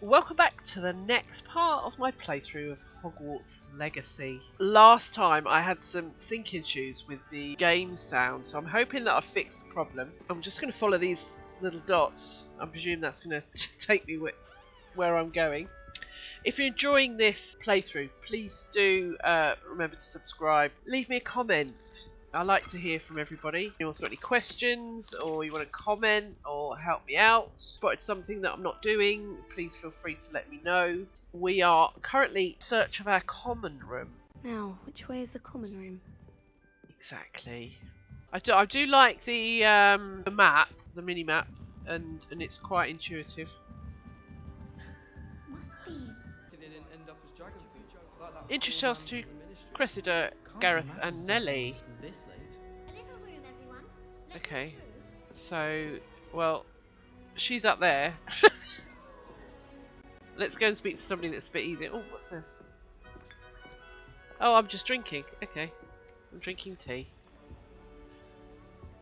Welcome back to the next part of my playthrough of Hogwarts Legacy. Last time I had some sync issues with the game sound, so I'm hoping that I've fixed the problem. I'm just going to follow these little dots. I presume that's going to take me where I'm going. If you're enjoying this playthrough, please do remember to subscribe. Leave me a comment. I like to hear from everybody. If anyone's got any questions or you want to comment or help me out, spotted something that I'm not doing, please feel free to let me know. We are currently in search of our common room. Now, which way is the common room? Exactly. I do like the map, the mini map, and it's quite intuitive. Must be. Introduce us to Cressida, Gareth, and Nellie. A little room, everyone. Let Okay, me through. so, well, she's up there. Let's go and speak to somebody that's a bit easier. Oh, what's this? Oh, I'm just drinking. Okay, I'm drinking tea.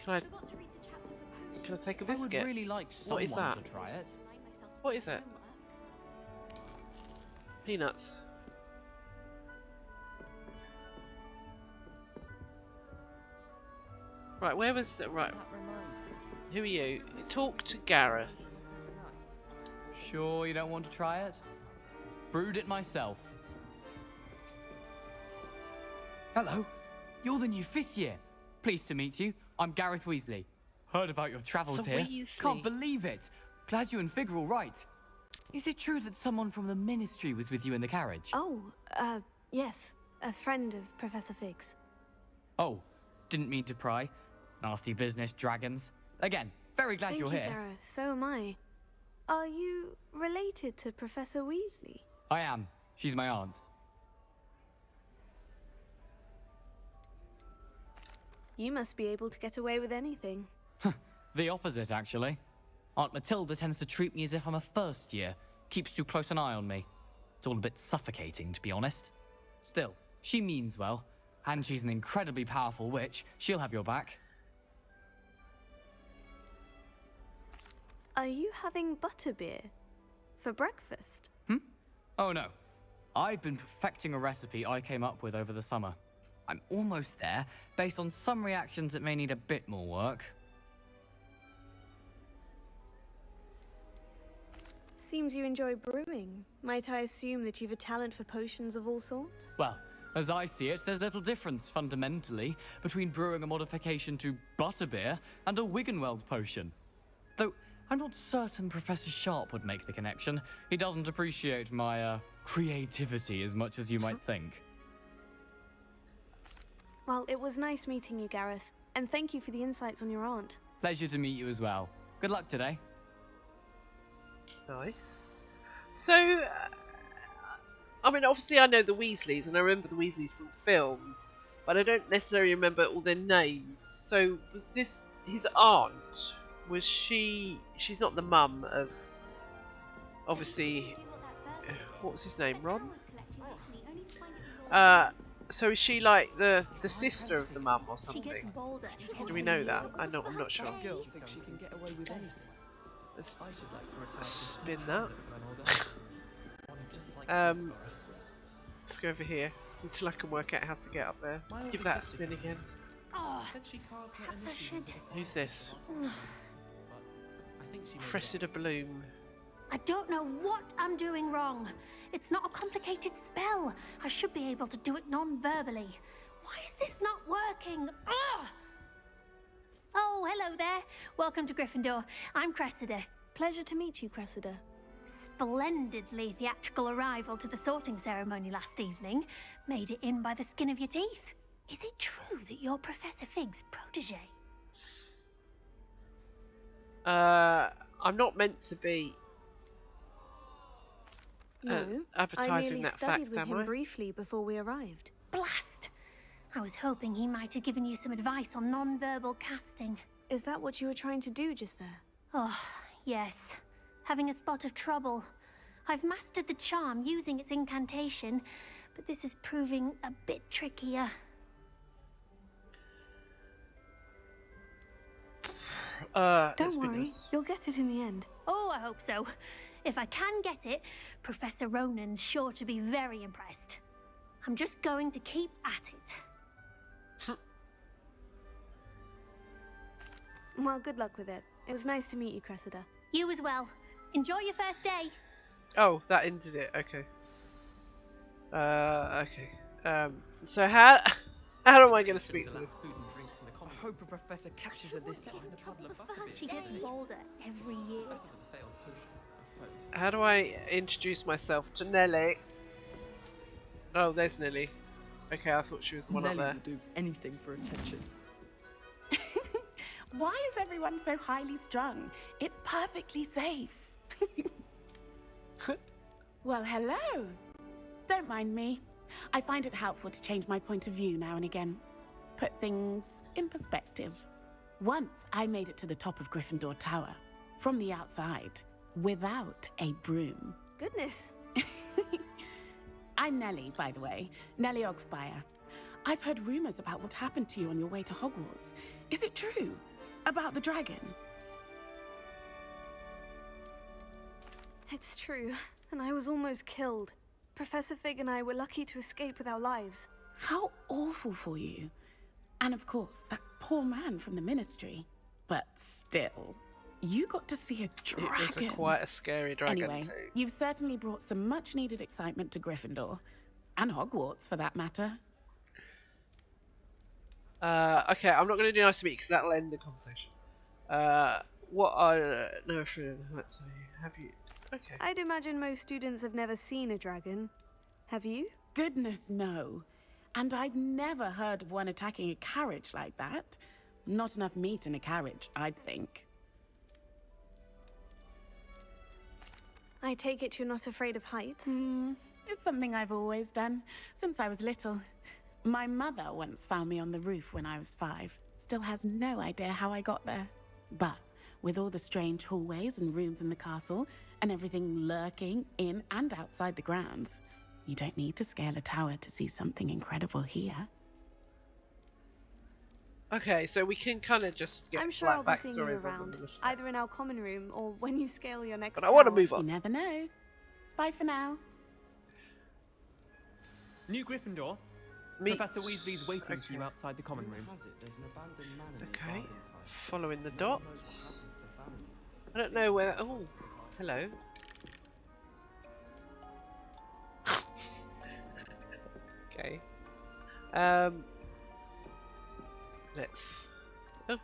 Can Forgot to read the chapter for potions. I take a I would biscuit? really like What is someone that? to try it. What is it? Peanuts. Right, where was it? Right, who are you? Talk to Gareth. Sure you don't want to try it? Brewed it myself. Hello, you're the new 5th year. Pleased to meet you. I'm Gareth Weasley. Heard about your travels So here. Weasley. Can't believe it. Glad you and Fig are all right. Is it true that someone from the Ministry was with you in the carriage? Oh, yes. A friend of Professor Fig's. Oh, didn't mean to pry. Nasty business, dragons. Again, very glad Thank you're you, here. Gareth. So am I. Are you related to Professor Weasley? I am. She's my aunt. You must be able to get away with anything. The opposite, actually. Aunt Matilda tends to treat me as if I'm a first year. Keeps too close an eye on me. It's all a bit suffocating, to be honest. Still, she means well. And she's an incredibly powerful witch. She'll have your back. Are you having butterbeer for breakfast? Oh no. I've been perfecting a recipe I came up with over the summer. I'm almost there, based on some reactions that may need a bit more work. Seems you enjoy brewing. Might I assume that you've a talent for potions of all sorts? Well, as I see it, there's little difference, fundamentally, between brewing a modification to butterbeer and a Wiggenweld potion. Though, I'm not certain Professor Sharp would make the connection. He doesn't appreciate my, creativity as much as you might think. Well, it was nice meeting you, Gareth. And thank you for the insights on your aunt. Pleasure to meet you as well. Good luck today. Nice. So, I mean, obviously I know the Weasleys, and I remember the Weasleys from the films, but I don't necessarily remember all their names. So, was this his aunt? Was she's not the mum of, obviously, what was his name, Ron? So is she like the sister of the mum or She something? gets bolder. Do we know that? I'm not sure. Girl thinks she can get away with anything. Let's I should like to retire. spin that. Let's go over here until I can work out how to get up there. Give that a spin again. Oh, Said she carved her perhaps I initials should. Who's this? I think she may be Cressida Bloom. I don't know what I'm doing wrong. It's not a complicated spell. I should be able to do it non-verbally. Why is this not working? Ugh! Oh, hello there. Welcome to Gryffindor. I'm Cressida. Pleasure to meet you, Cressida. Splendidly theatrical arrival to the sorting ceremony last evening. Made it in by the skin of your teeth. Is it true that you're Professor Fig's protege? I'm not meant to be No, I advertising merely that studied fact, with am him I? briefly before we arrived. Blast! I was hoping he might have given you some advice on non-verbal casting. Is that what you were trying to do just there? Oh, yes. Having a spot of trouble. I've mastered the charm using its incantation, but this is proving a bit trickier. Don't worry, you'll get it in the end. Oh, I hope so. If I can get it, Professor Ronan's sure to be very impressed. I'm just going to keep at it. Well, good luck with it. It was nice to meet you, Cressida. You as well. Enjoy your first day. Oh, that ended it. Okay. Okay. So how am I going to speak to this? Food and drinks in the common. I hope a professor catches her this time. She gets bolder every year. Better than a failed potion, I suppose. How do I introduce myself to Nelly? Oh, there's Nelly. Okay, I thought she was the one up Nelly there. will do anything for attention. Why is everyone so highly strung? It's perfectly safe. Well, hello. Don't mind me. I find it helpful to change my point of view now and again. Put things in perspective. Once I made it to the top of Gryffindor Tower, from the outside, without a broom. Goodness. I'm Nelly, by the way. Nelly Ogspire. I've heard rumors about what happened to you on your way to Hogwarts. Is it true? About the dragon? It's true, and I was almost killed. Professor Fig and I were lucky to escape with our lives. How awful for you. And of course, that poor man from the ministry. But still, you got to see a dragon. It was quite a scary dragon Anyway, too. you've certainly brought some much-needed excitement to Gryffindor. And Hogwarts, for that matter. Okay, I'm not going to do nice to meet you because that'll end the conversation. What are no? Let's say, have you? Okay. I'd imagine most students have never seen a dragon. Have you? Goodness, no. And I've never heard of one attacking a carriage like that. Not enough meat in a carriage, I'd think. I take it you're not afraid of heights? It's something I've always done, since I was little. My mother once found me on the roof when I was 5. Still has no idea how I got there. But with all the strange hallways and rooms in the castle, and everything lurking in and outside the grounds, you don't need to scale a tower to see something incredible here. Okay, so we can kind of just get I'm sure I'll be seeing you backstory of around, the mission. either in our common room or when you scale your next But I want to tower. move You on. never know. Bye for now. New Gryffindor. Meet- Professor Weasley's waiting for you Okay. outside the common room. Okay, following the dots. I don't know where. Oh, hello. Okay. Let's. Oh,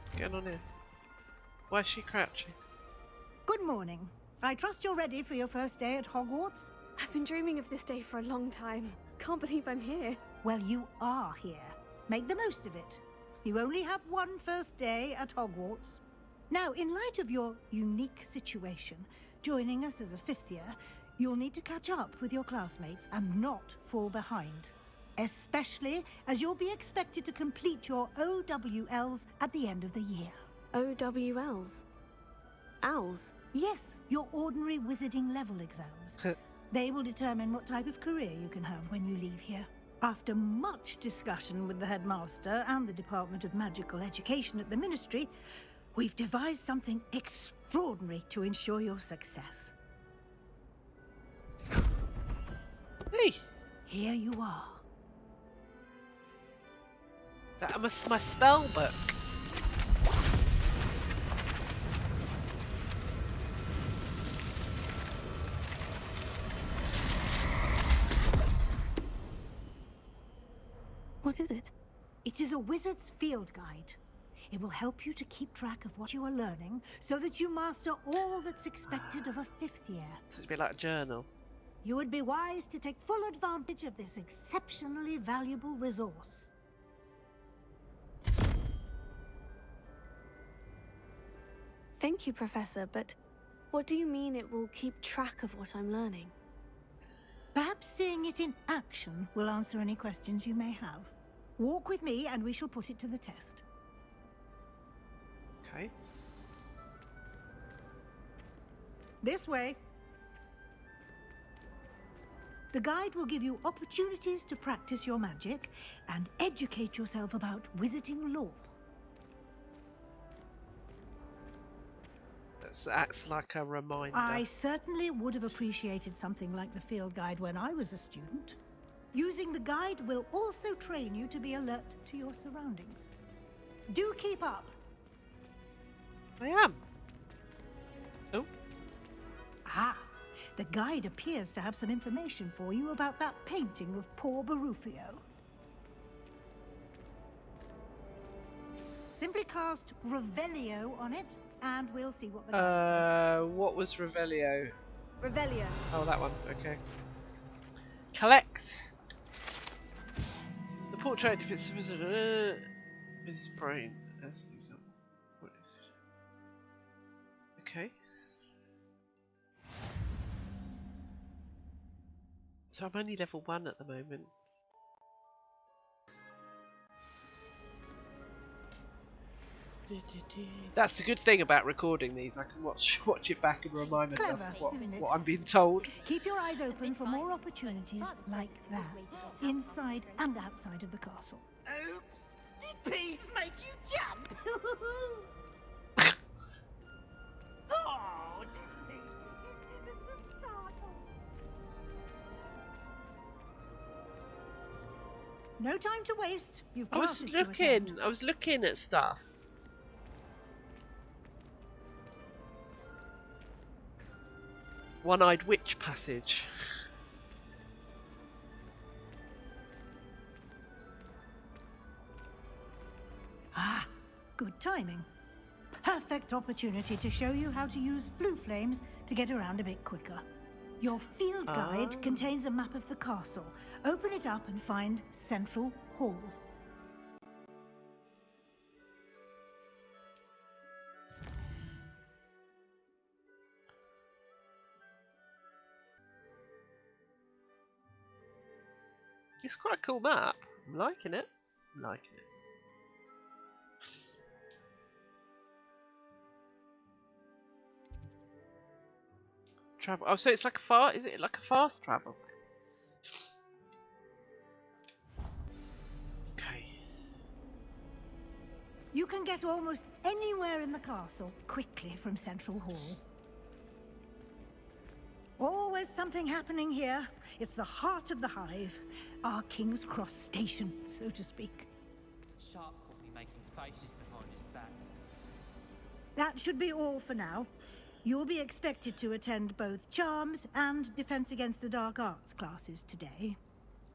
what's going on here? Why is she crouching? Good morning. I trust you're ready for your first day at Hogwarts? I've been dreaming of this day for a long time. Can't believe I'm here. Well, you are here. Make the most of it. You only have one first day at Hogwarts. Now, in light of your unique situation, joining us as a 5th year, you'll need to catch up with your classmates and not fall behind. Especially as you'll be expected to complete your OWLs at the end of the year. OWLs? Owls? Yes, your ordinary wizarding level exams. They will determine what type of career you can have when you leave here. After much discussion with the headmaster and the Department of Magical Education at the Ministry, we've devised something extraordinary to ensure your success. Hey, Here you are. that must my spell book. What is it? It is a wizard's field guide. It will help you to keep track of what you are learning so that you master all that's expected of a 5th year. So it'd be like a journal. You would be wise to take full advantage of this exceptionally valuable resource. Thank you, Professor, but what do you mean it will keep track of what I'm learning? Perhaps seeing it in action will answer any questions you may have. Walk with me and we shall put it to the test. Okay. This way. The guide will give you opportunities to practice your magic and educate yourself about wizarding lore. So it acts like a reminder. I certainly would have appreciated something like the field guide when I was a student. Using the guide will also train you to be alert to your surroundings. Do keep up. I am. Oh. Ah, the guide appears to have some information for you about that painting of poor Barufio. Simply cast Revelio on it, and we'll see what the guide says. What was Revelio? Revelio. Oh, that one. Okay. Collect. The portrait depicts with his brain as an example. What is it? Okay. So I'm only level 1 at the moment. That's the good thing about recording these. I can watch it back and remind myself Clever, isn't it? what I'm being told. Keep your eyes open for more opportunities like that, inside and outside of the castle. Oops! Did Peeves make you jump? Oh, No time to waste. You've I was classes to attend. looking at stuff. One-eyed witch passage. Ah, good timing. Perfect opportunity to show you how to use flue flames to get around a bit quicker. Your field guide contains a map of the castle. Open it up and find Central Hall. It's quite a cool map. I'm liking it. Travel. Oh, so it's like is it like a fast travel? Okay. You can get almost anywhere in the castle quickly from Central Hall. Always something happening here. It's the heart of the hive. Our King's Cross station, so to speak. Shark caught me making faces behind his back. That should be all for now. You'll be expected to attend both Charms and Defense Against the Dark Arts classes today.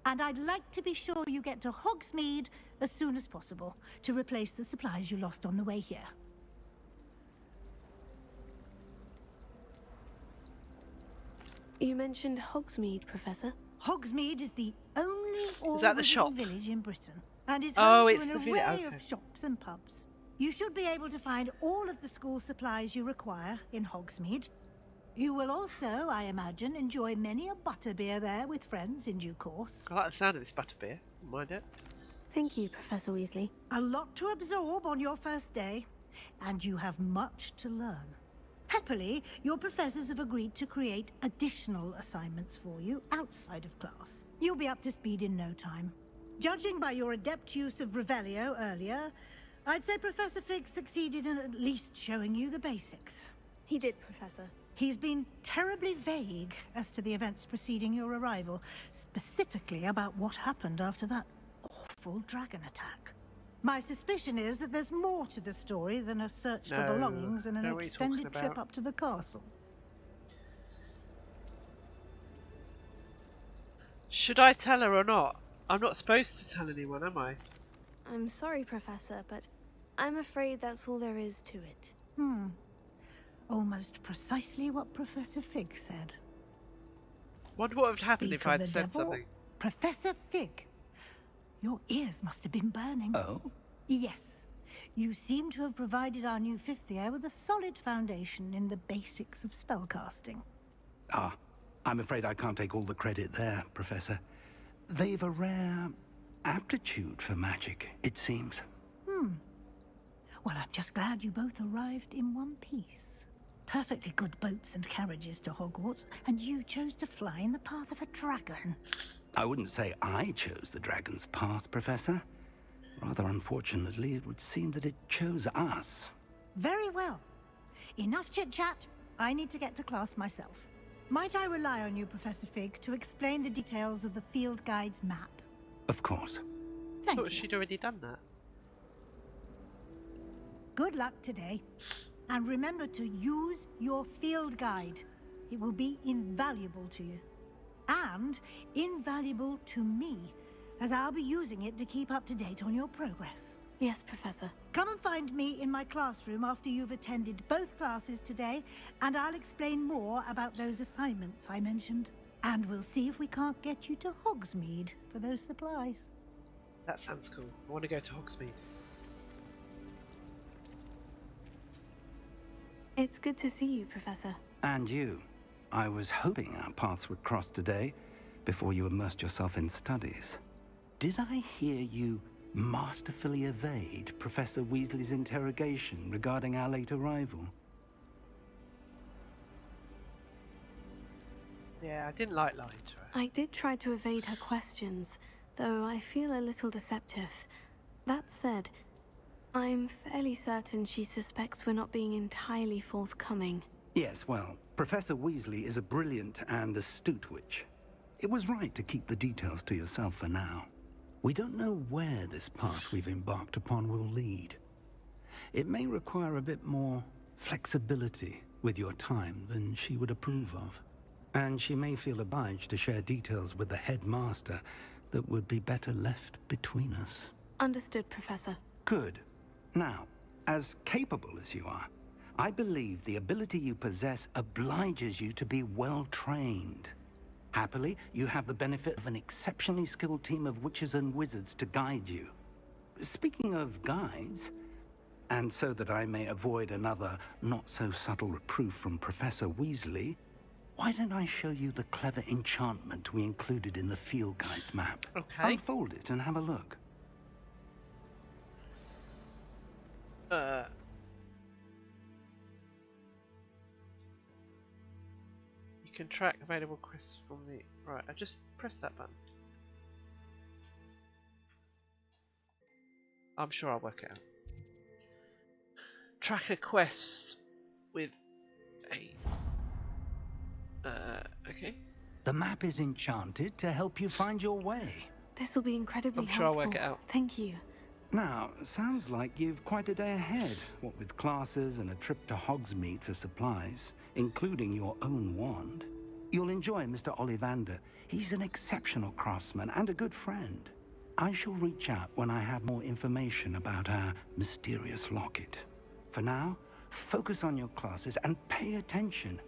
And I'd like to be sure you get to Hogsmeade as soon as possible to replace the supplies you lost on the way here. You mentioned Hogsmeade, Professor. Hogsmeade is the only that the shop? village in Britain, and is Oh, home it's to the an village, array okay. of shops and pubs. You should be able to find all of the school supplies you require in Hogsmeade. You will also, I imagine, enjoy many a butterbeer there with friends in due course. I like the sound of this butterbeer. Don't mind it. Thank you, Professor Weasley. A lot to absorb on your first day, and you have much to learn. Happily, your professors have agreed to create additional assignments for you outside of class. You'll be up to speed in no time. Judging by your adept use of Revelio earlier, I'd say Professor Fig succeeded in at least showing you the basics. He did, Professor. He's been terribly vague as to the events preceding your arrival, specifically about what happened after that awful dragon attack. My suspicion is that there's more to the story than a search for belongings and an what are you talking extended trip about? up to the castle. Should I tell her or not? I'm not supposed to tell anyone, am I? I'm sorry, Professor, but I'm afraid that's all there is to it. Almost precisely what Professor Fig said. Wonder what would happen Speak if of I'd the said devil, something. Professor Fig, your ears must have been burning. Oh? Yes. You seem to have provided our new fifth year with a solid foundation in the basics of spellcasting. Ah, I'm afraid I can't take all the credit there, Professor. They've a rare aptitude for magic, it seems. Well, I'm just glad you both arrived in one piece. Perfectly good boats and carriages to Hogwarts, and you chose to fly in the path of a dragon. I wouldn't say I chose the dragon's path, Professor. Rather unfortunately, it would seem that it chose us. Very well. enough chit-chat. I need to get to class myself. Might I rely on you, Professor Fig, to explain the details of the field guide's map? Of course. I Thank thought you. she'd already done that. Good luck today. And remember to use your field guide. It will be invaluable to you. And invaluable to me, as I'll be using it to keep up to date on your progress. Yes, Professor. Come and find me in my classroom after you've attended both classes today, and I'll explain more about those assignments I mentioned. And we'll see if we can't get you to Hogsmeade for those supplies. That sounds cool. I want to go to Hogsmeade. It's good to see you, Professor. And you. I was hoping our paths would cross today, before you immersed yourself in studies. Did I hear you masterfully evade Professor Weasley's interrogation regarding our late arrival? Yeah, I didn't like lying to her. I did try to evade her questions, though I feel a little deceptive. That said, I'm fairly certain she suspects we're not being entirely forthcoming. Yes, well, Professor Weasley is a brilliant and astute witch. It was right to keep the details to yourself for now. We don't know where this path we've embarked upon will lead. It may require a bit more flexibility with your time than she would approve of. And she may feel obliged to share details with the headmaster that would be better left between us. Understood, Professor. Good. Now, as capable as you are, I believe the ability you possess obliges you to be well trained. Happily, you have the benefit of an exceptionally skilled team of witches and wizards to guide you. Speaking of guides, and so that I may avoid another not-so-subtle reproof from Professor Weasley, why don't I show you the clever enchantment we included in the field guide's map? Okay. Unfold it and have a look. You can track available quests from the... Right, I just pressed that button. I'm sure I'll work it out. Track a quest with a... okay. The map is enchanted to help you find your way. This will be incredibly I'm sure I'll helpful. work it out. Thank you. Now, sounds like you've quite a day ahead, what with classes and a trip to Hogsmeade for supplies, including your own wand. You'll enjoy Mr. Ollivander. He's an exceptional craftsman and a good friend. I shall reach out when I have more information about our mysterious locket. For now, focus on your classes and pay attention.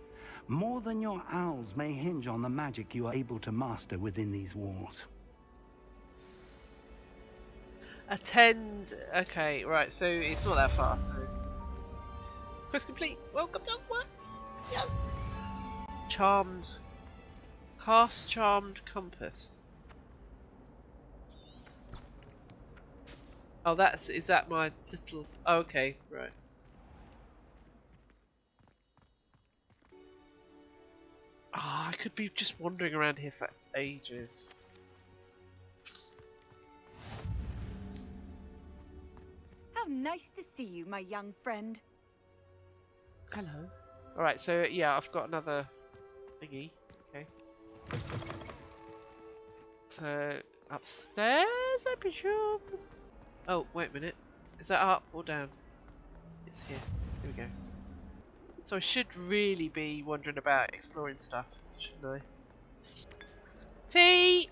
More than your owls may hinge on the magic you are able to master within these walls. Attend... Okay, right, so it's not that far, so... Quest complete! Welcome to Hogwarts! Yes! Charmed... Cast Charmed Compass. Oh, that's... Is that my little... Oh, okay, right. Ah, I could be just wandering around here for ages. How nice to see you, my young friend. Hello. Alright, so yeah, I've got another thingy. Okay. So, upstairs, I presume? Oh, wait a minute. Is that up or down? It's here. Here we go. So I should really be wandering about exploring stuff, shouldn't I? Tea!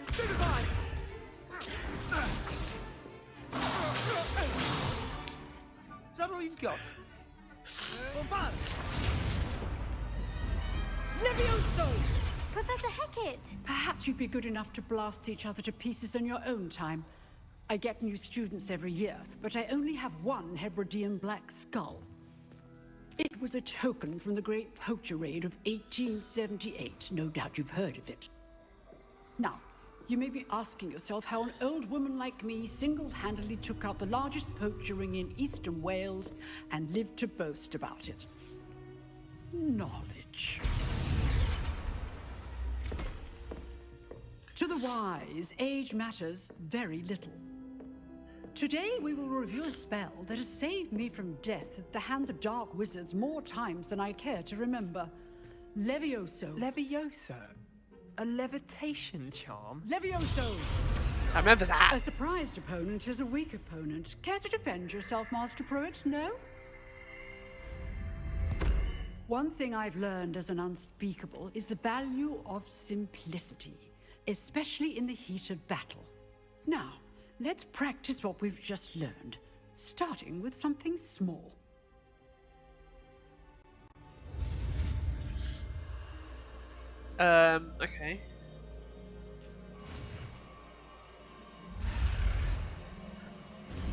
Stupefy! Is that all you've got? Levioso! Professor Hecat! Perhaps you'd be good enough to blast each other to pieces on your own time. I get new students every year, but I only have one Hebridean black skull. It was a token from the Great Poacher Raid of 1878. No doubt you've heard of it. Now, you may be asking yourself how an old woman like me single-handedly took out the largest poacher ring in eastern Wales and lived to boast about it. Knowledge. To the wise, age matters very little. Today we will review a spell that has saved me from death at the hands of dark wizards more times than I care to remember. Levioso. Levioso? A levitation charm? Levioso! I remember that. A surprised opponent is a weak opponent. Care to defend yourself, Master Pruitt? No? One thing I've learned as an unspeakable is the value of simplicity, especially in the heat of battle. Now, let's practice what we've just learned, starting with something small. Okay.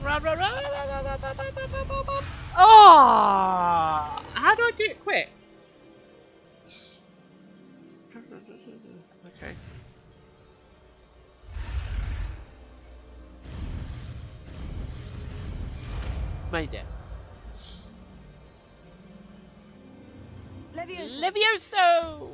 Run, run, run, run, run, run, run, run, run, run, run. Oh! How do I do it quick? Okay. Made it. Levioso! Levioso!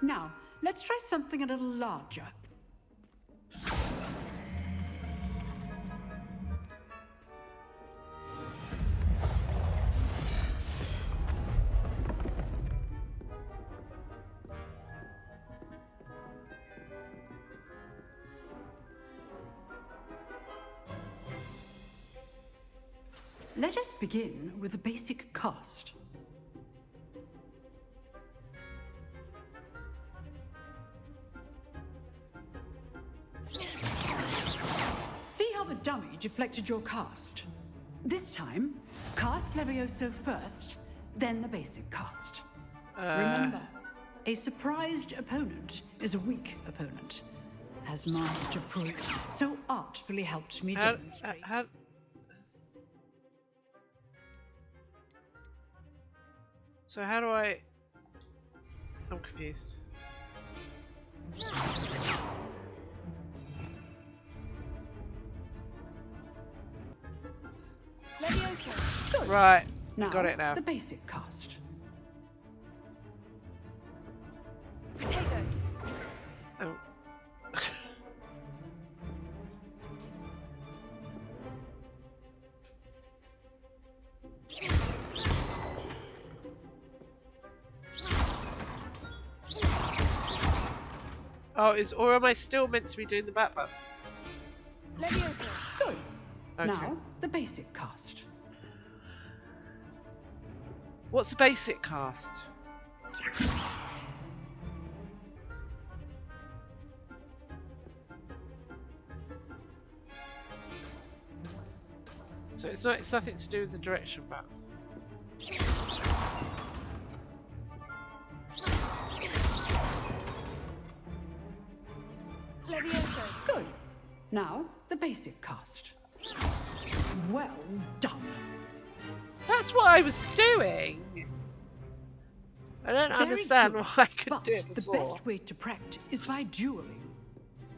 Now, let's try something a little larger. Let us begin with the basic cast. See how the dummy deflected your cast? This time, cast Levioso first, then the basic cast. Remember, a surprised opponent is a weak opponent, as Master Pruitt so artfully helped me demonstrate. So how do I... I'm confused. Levioso! Good. Right, Now, got it now. the basic cast. Potato! Oh. Oh, or am I still meant to be doing the back button? Levioso! Good. Okay. Now, the basic cast. What's the basic cast? So it's nothing to do with the direction button. Levioso! Good. Now, the basic cast. Well done. That's what I was doing! I don't Very understand good. why I couldn't But do it the before. best way to practice is by dueling.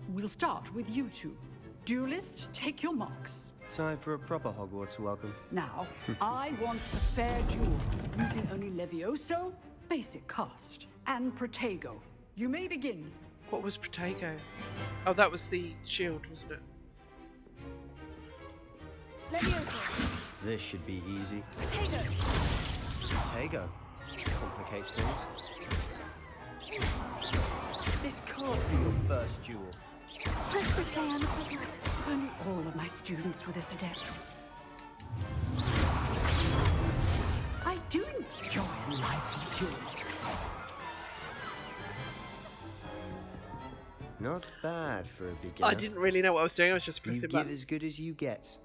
We'll start with you two. Duelists, take your marks. Time for a proper Hogwarts welcome. Now, I want a fair duel, using only Levioso, basic cast, and Protego. You may begin. What was Protego? Oh, that was the shield, wasn't it? Levioso! This should be easy. Potato! Potago. Complicates things. This can't be your first duel. Let's just say I'm a problem. If only all of my students were this adept. I do enjoy a lively duel. Not bad for a beginner. I didn't really know what I was doing, I was just You pressing give buttons. as good as you get.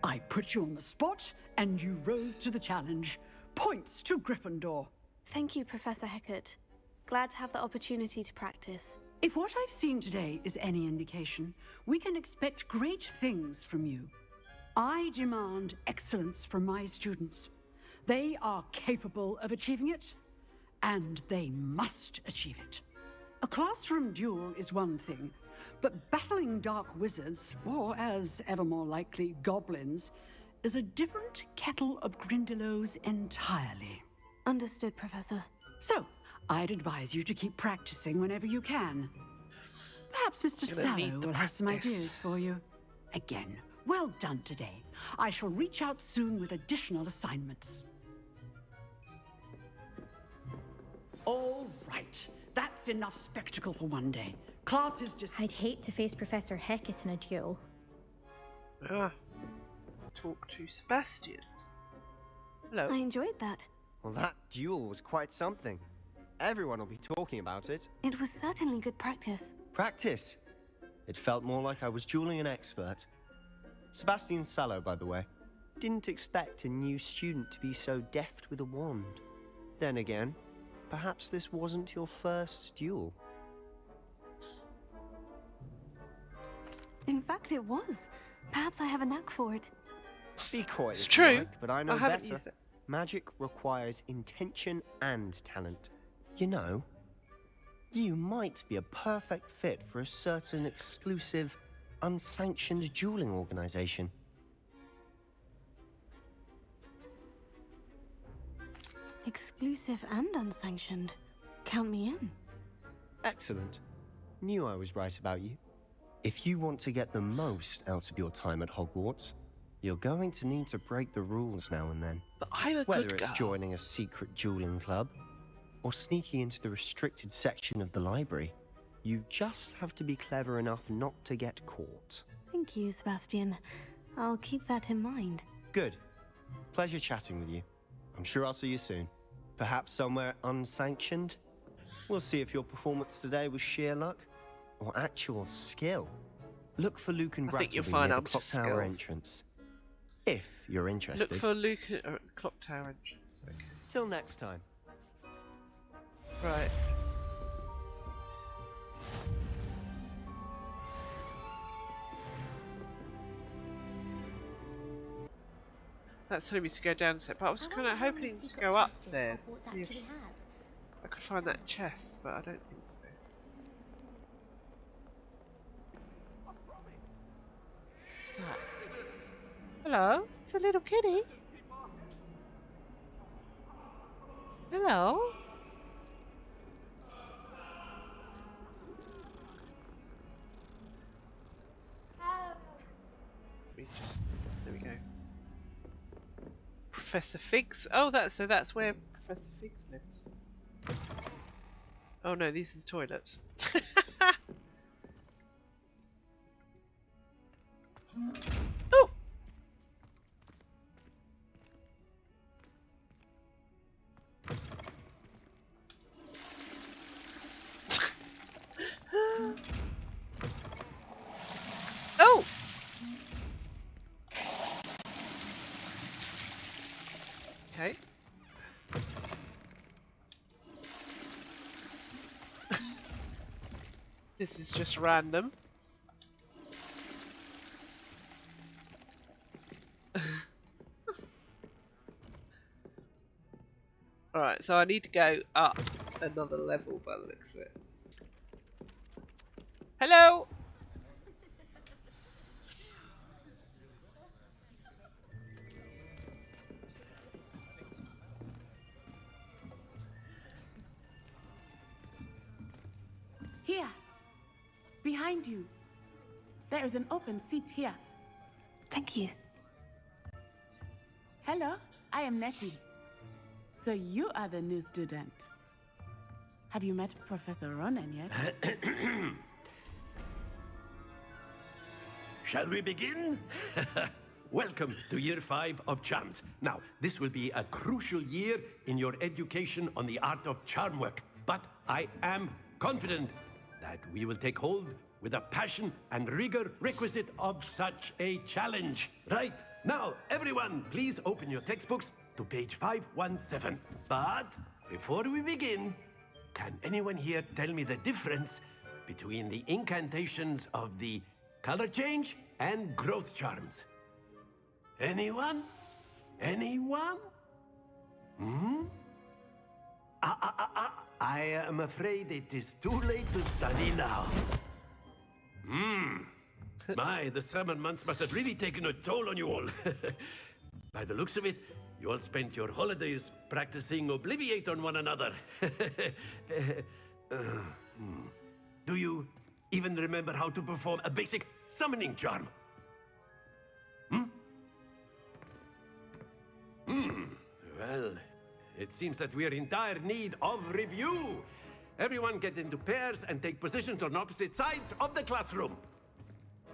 I put you on the spot, and you rose to the challenge. Points to Gryffindor. Thank you, Professor Hecat. Glad to have the opportunity to practice. If what I've seen today is any indication, we can expect great things from you. I demand excellence from my students. They are capable of achieving it, and they must achieve it. A classroom duel is one thing, but battling dark wizards, or as ever more likely, goblins, is a different kettle of Grindylows entirely. Understood, Professor. So, I'd advise you to keep practicing whenever you can. Perhaps Mr. Sallow will have some ideas for you. Again, well done today. I shall reach out soon with additional assignments. All right. That's enough spectacle for one day. Class is just... I'd hate to face Professor Hecat in a duel. Talk to Sebastian. Hello. I enjoyed that. Well, that duel was quite something. Everyone will be talking about it. It was certainly good practice. Practice? It felt more like I was dueling an expert. Sebastian Sallow, by the way. Didn't expect a new student to be so deft with a wand. Then again, perhaps this wasn't your first duel. In fact, it was. Perhaps I have a knack for it. Be quiet. It's if you true. like, but I know haven't better. used it. Magic requires intention and talent. You know, you might be a perfect fit for a certain exclusive, unsanctioned dueling organization. Exclusive and unsanctioned. Count me in. Excellent. Knew I was right about you. If you want to get the most out of your time at Hogwarts, you're going to need to break the rules now and then. But I'm a Whether good it's girl. joining a secret dueling club, or sneaking into the restricted section of the library, you just have to be clever enough not to get caught. Thank you, Sebastian. I'll keep that in mind. Good. Pleasure chatting with you. I'm sure I'll see you soon. Perhaps somewhere unsanctioned? We'll see if your performance today was sheer luck or actual skill. Look for Luke and I think you'll Brattleby find near I'm the clock just tower skilled. entrance. If you're interested. Look for Luke at Clock Tower entrance. Okay. Till next time. Right. That's telling me to go downstairs, but I was kind of hoping to go upstairs to see if I could find that chest, but I don't think so. What's that? Hello? It's a little kitty. Hello? There we go. Professor Figs. Oh, that's where Professor Figs lives. Oh no, these are the toilets. Oh. Oh. Okay. This is just random. Alright, so I need to go up another level by the looks of it. Hello! Here. Behind you. There is an open seat here. Thank you. Hello, I am Nettie. So you are the new student. Have you met Professor Ronan yet? Shall we begin? Welcome to Year 5 of Charms. Now, this will be a crucial year in your education on the art of charm work. But I am confident that we will take hold with the passion and rigor requisite of such a challenge. Right, now, everyone, please open your textbooks to page 517. But before we begin, can anyone here tell me the difference between the incantations of the color change and growth charms. Anyone? Anyone? Hmm? I am afraid it is too late to study now. My, the summer months must have really taken a toll on you all. By the looks of it, you all spent your holidays practicing Obliviate on one another. Do you even remember how to perform a basic summoning charm? Well, it seems that we are in dire need of review. Everyone get into pairs and take positions on opposite sides of the classroom.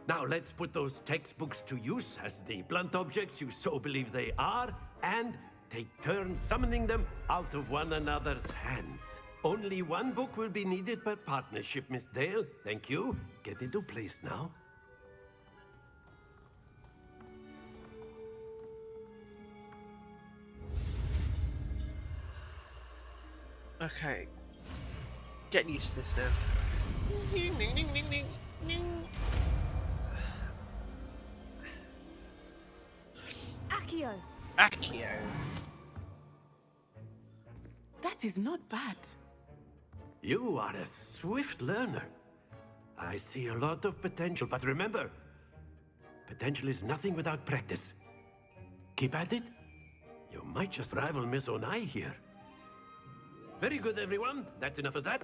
Now let's put those textbooks to use as the blunt objects you so believe they are, and take turns summoning them out of one another's hands. Only one book will be needed per partnership, Miss Dale. Thank you. Get into place now. Okay. Getting used to this now. Accio! Accio. That is not bad. You are a swift learner. I see a lot of potential, but remember, potential is nothing without practice. Keep at it. You might just rival Miss Onai here. Very good, everyone. That's enough of that.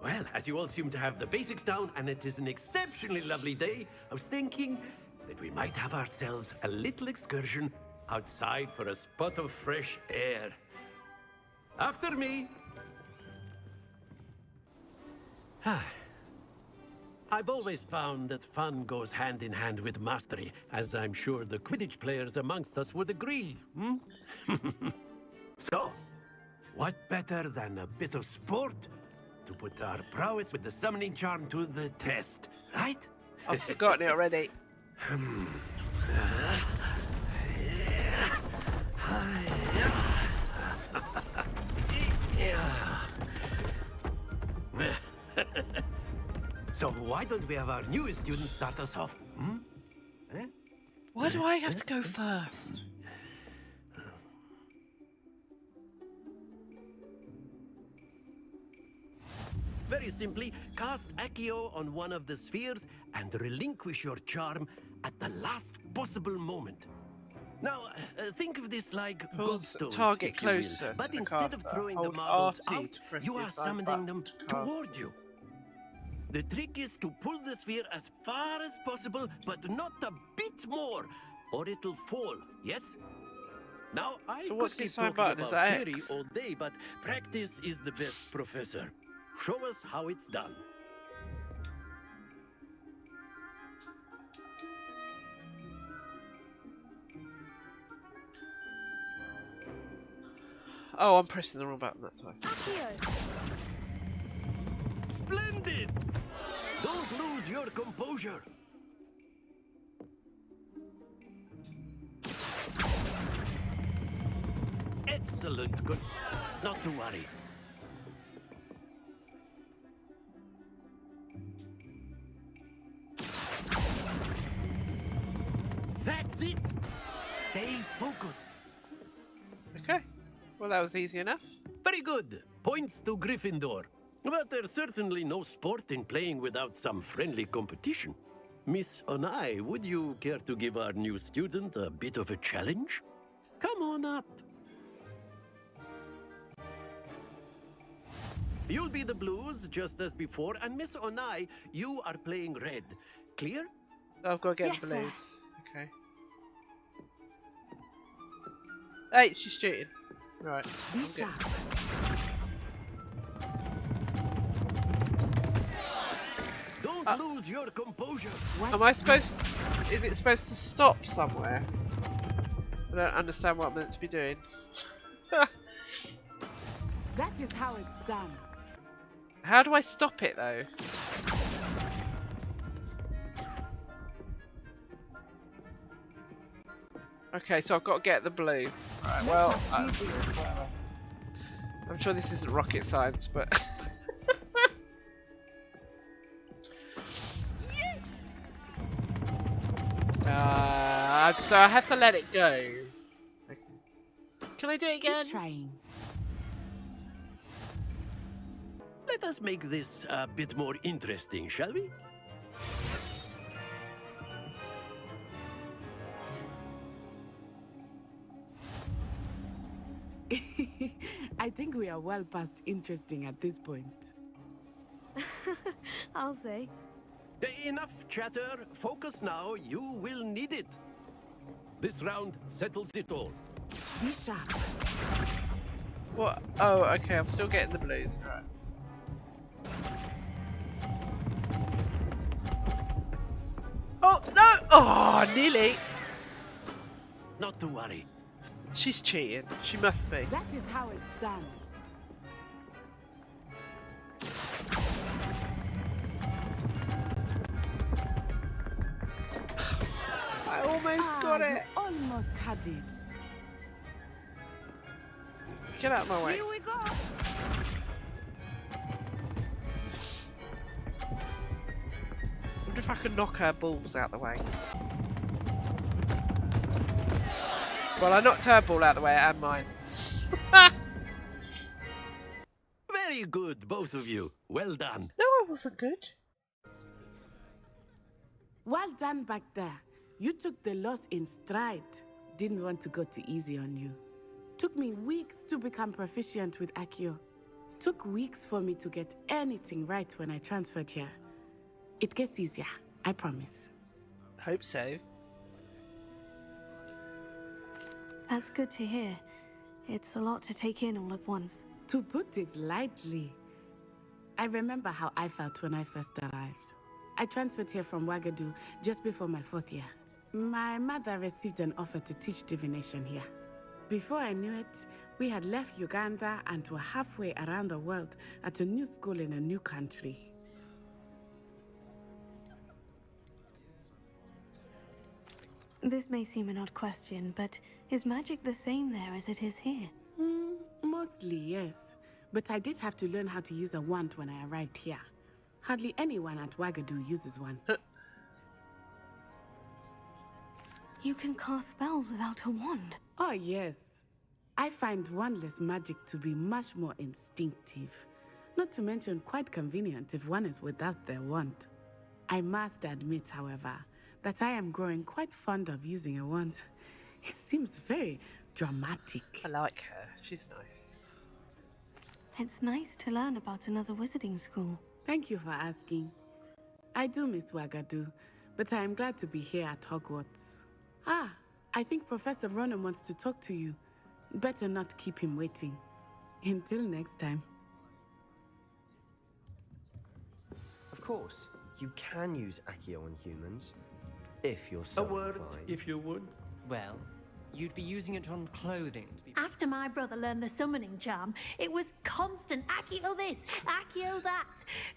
Well, as you all seem to have the basics down, and it is an exceptionally lovely day, I was thinking that we might have ourselves a little excursion outside for a spot of fresh air. After me. I've always found that fun goes hand in hand with mastery, as I'm sure the Quidditch players amongst us would agree. So, what better than a bit of sport to put our prowess with the summoning charm to the test, right? I've forgotten it already. So why don't we have our newest student start us off? Why do I have to go first? Very simply, cast Accio on one of the spheres and relinquish your charm at the last possible moment. Now, think of this like godstones, target if you will. closer But to the instead of caster. throwing the Hold marbles RT out, to press you the are assign summoning button them to cast. toward you. The trick is to pull the sphere as far as possible, but not a bit more, or it'll fall, yes? Now, I So what's could the keep assign talking button? Is about that theory X? all day, but practice is the best professor. Show us how it's done. Oh, I'm pressing the wrong button, that's why. Splendid! Don't lose your composure. Excellent. Good. Not to worry. That's it. Stay focused. Okay. Well, that was easy enough. Very good. Points to Gryffindor. But there's certainly no sport in playing without some friendly competition. Miss Onai, would you care to give our new student a bit of a challenge? Come on up. You'll be the blues, just as before, and Miss Onai, you are playing red. Clear? I've got to get Yes, the sir. blues. Okay. Hey, she's shooting. Right. Be I'm good. sharp. Don't lose your composure. Am I supposed... Is it supposed to stop somewhere? I don't understand what I'm meant to be doing. That is how it's done. How do I stop it, though? Okay, so I've got to get the blue. Right, well... I'm sure this isn't rocket science, but... So I have to let it go. Okay. Can I do it again? Keep trying. Let us make this a bit more interesting, shall we? I think we are well past interesting at this point. I'll say. Enough chatter. Focus now. You will need it. This round settles it all. Be sharp. What? Oh, okay. I'm still getting the blues. Right. Oh no! Oh, nearly. Not to worry. She's cheating. She must be. That is how it's done. I almost got it. You almost had it. Get out of my way. Here we go. I wonder if I can knock her balls out the way. Well, I knocked her ball out the way and mine. Very good, both of you. Well done. No, I wasn't good. Well done back there. You took the loss in stride. Didn't want to go too easy on you. Took me weeks to become proficient with Accio. Took weeks for me to get anything right when I transferred here. It gets easier, I promise. Hope so. That's good to hear. It's a lot to take in all at once. To put it lightly, I remember how I felt when I first arrived. I transferred here from Ouagadougou just before my 4th year. My mother received an offer to teach divination here. Before I knew it, we had left Uganda and were halfway around the world at a new school in a new country. This may seem an odd question, but is magic the same there as it is here? Mostly, yes. But I did have to learn how to use a wand when I arrived here. Hardly anyone at Ouagadougou uses one. You can cast spells without a wand? Oh, yes. I find wandless magic to be much more instinctive. Not to mention quite convenient if one is without their wand. I must admit, however, that I am growing quite fond of using a wand. It seems very dramatic. I like her. She's nice. It's nice to learn about another wizarding school. Thank you for asking. I do miss Ouagadougou, but I am glad to be here at Hogwarts. Ah, I think Professor Ronan wants to talk to you. Better not keep him waiting. Until next time. Of course, you can use Accio on humans, if you're so A word, inclined. if you would. Well, you'd be using it on clothing. After my brother learned the summoning charm, it was constant Accio this, Accio that.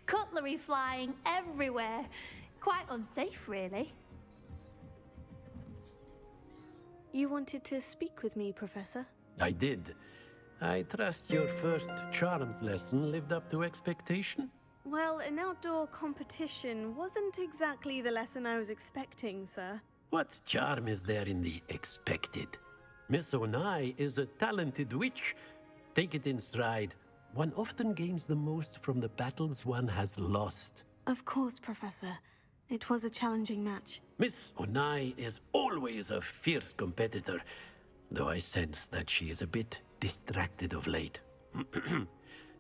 Cutlery flying everywhere. Quite unsafe, really. You wanted to speak with me, Professor? I did. I trust your first charms lesson lived up to expectation? Well, an outdoor competition wasn't exactly the lesson I was expecting, sir. What charm is there in the expected? Miss Onai is a talented witch. Take it in stride. One often gains the most from the battles one has lost. Of course, Professor. It was a challenging match. Miss Onai is always a fierce competitor, though I sense that she is a bit distracted of late.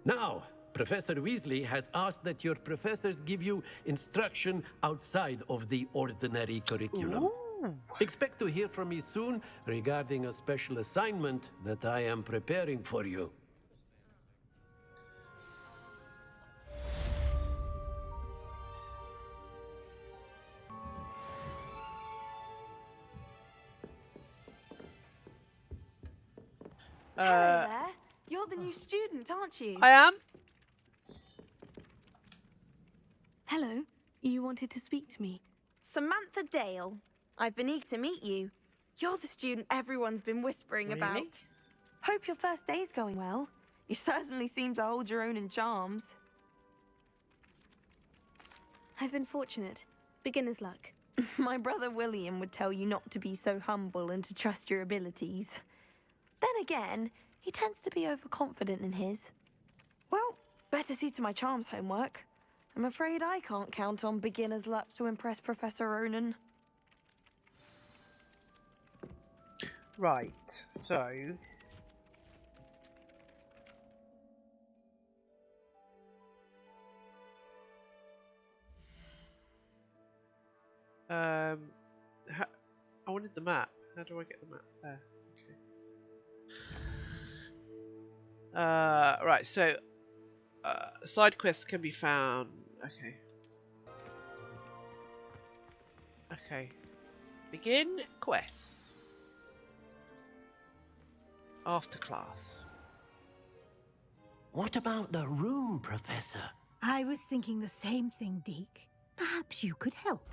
Now, Professor Weasley has asked that your professors give you instruction outside of the ordinary curriculum. Ooh. Expect to hear from me soon regarding a special assignment that I am preparing for you. Hello there. You're the new student, aren't you? I am. Hello. You wanted to speak to me? Samantha Dale. I've been eager to meet you. You're the student everyone's been whispering about. Hope your first day's going well. You certainly seem to hold your own in charms. I've been fortunate. Beginner's luck. My brother William would tell you not to be so humble and to trust your abilities. Then again, he tends to be overconfident in his. Well, better see to my charms homework. I'm afraid I can't count on beginner's luck to impress Professor Ronan. Right, so... I wanted the map. How do I get the map? There. Okay. Right, so side quests can be found. Okay. Okay. Begin quest. After class. What about the room, Professor? I was thinking the same thing, Deke. Perhaps you could help.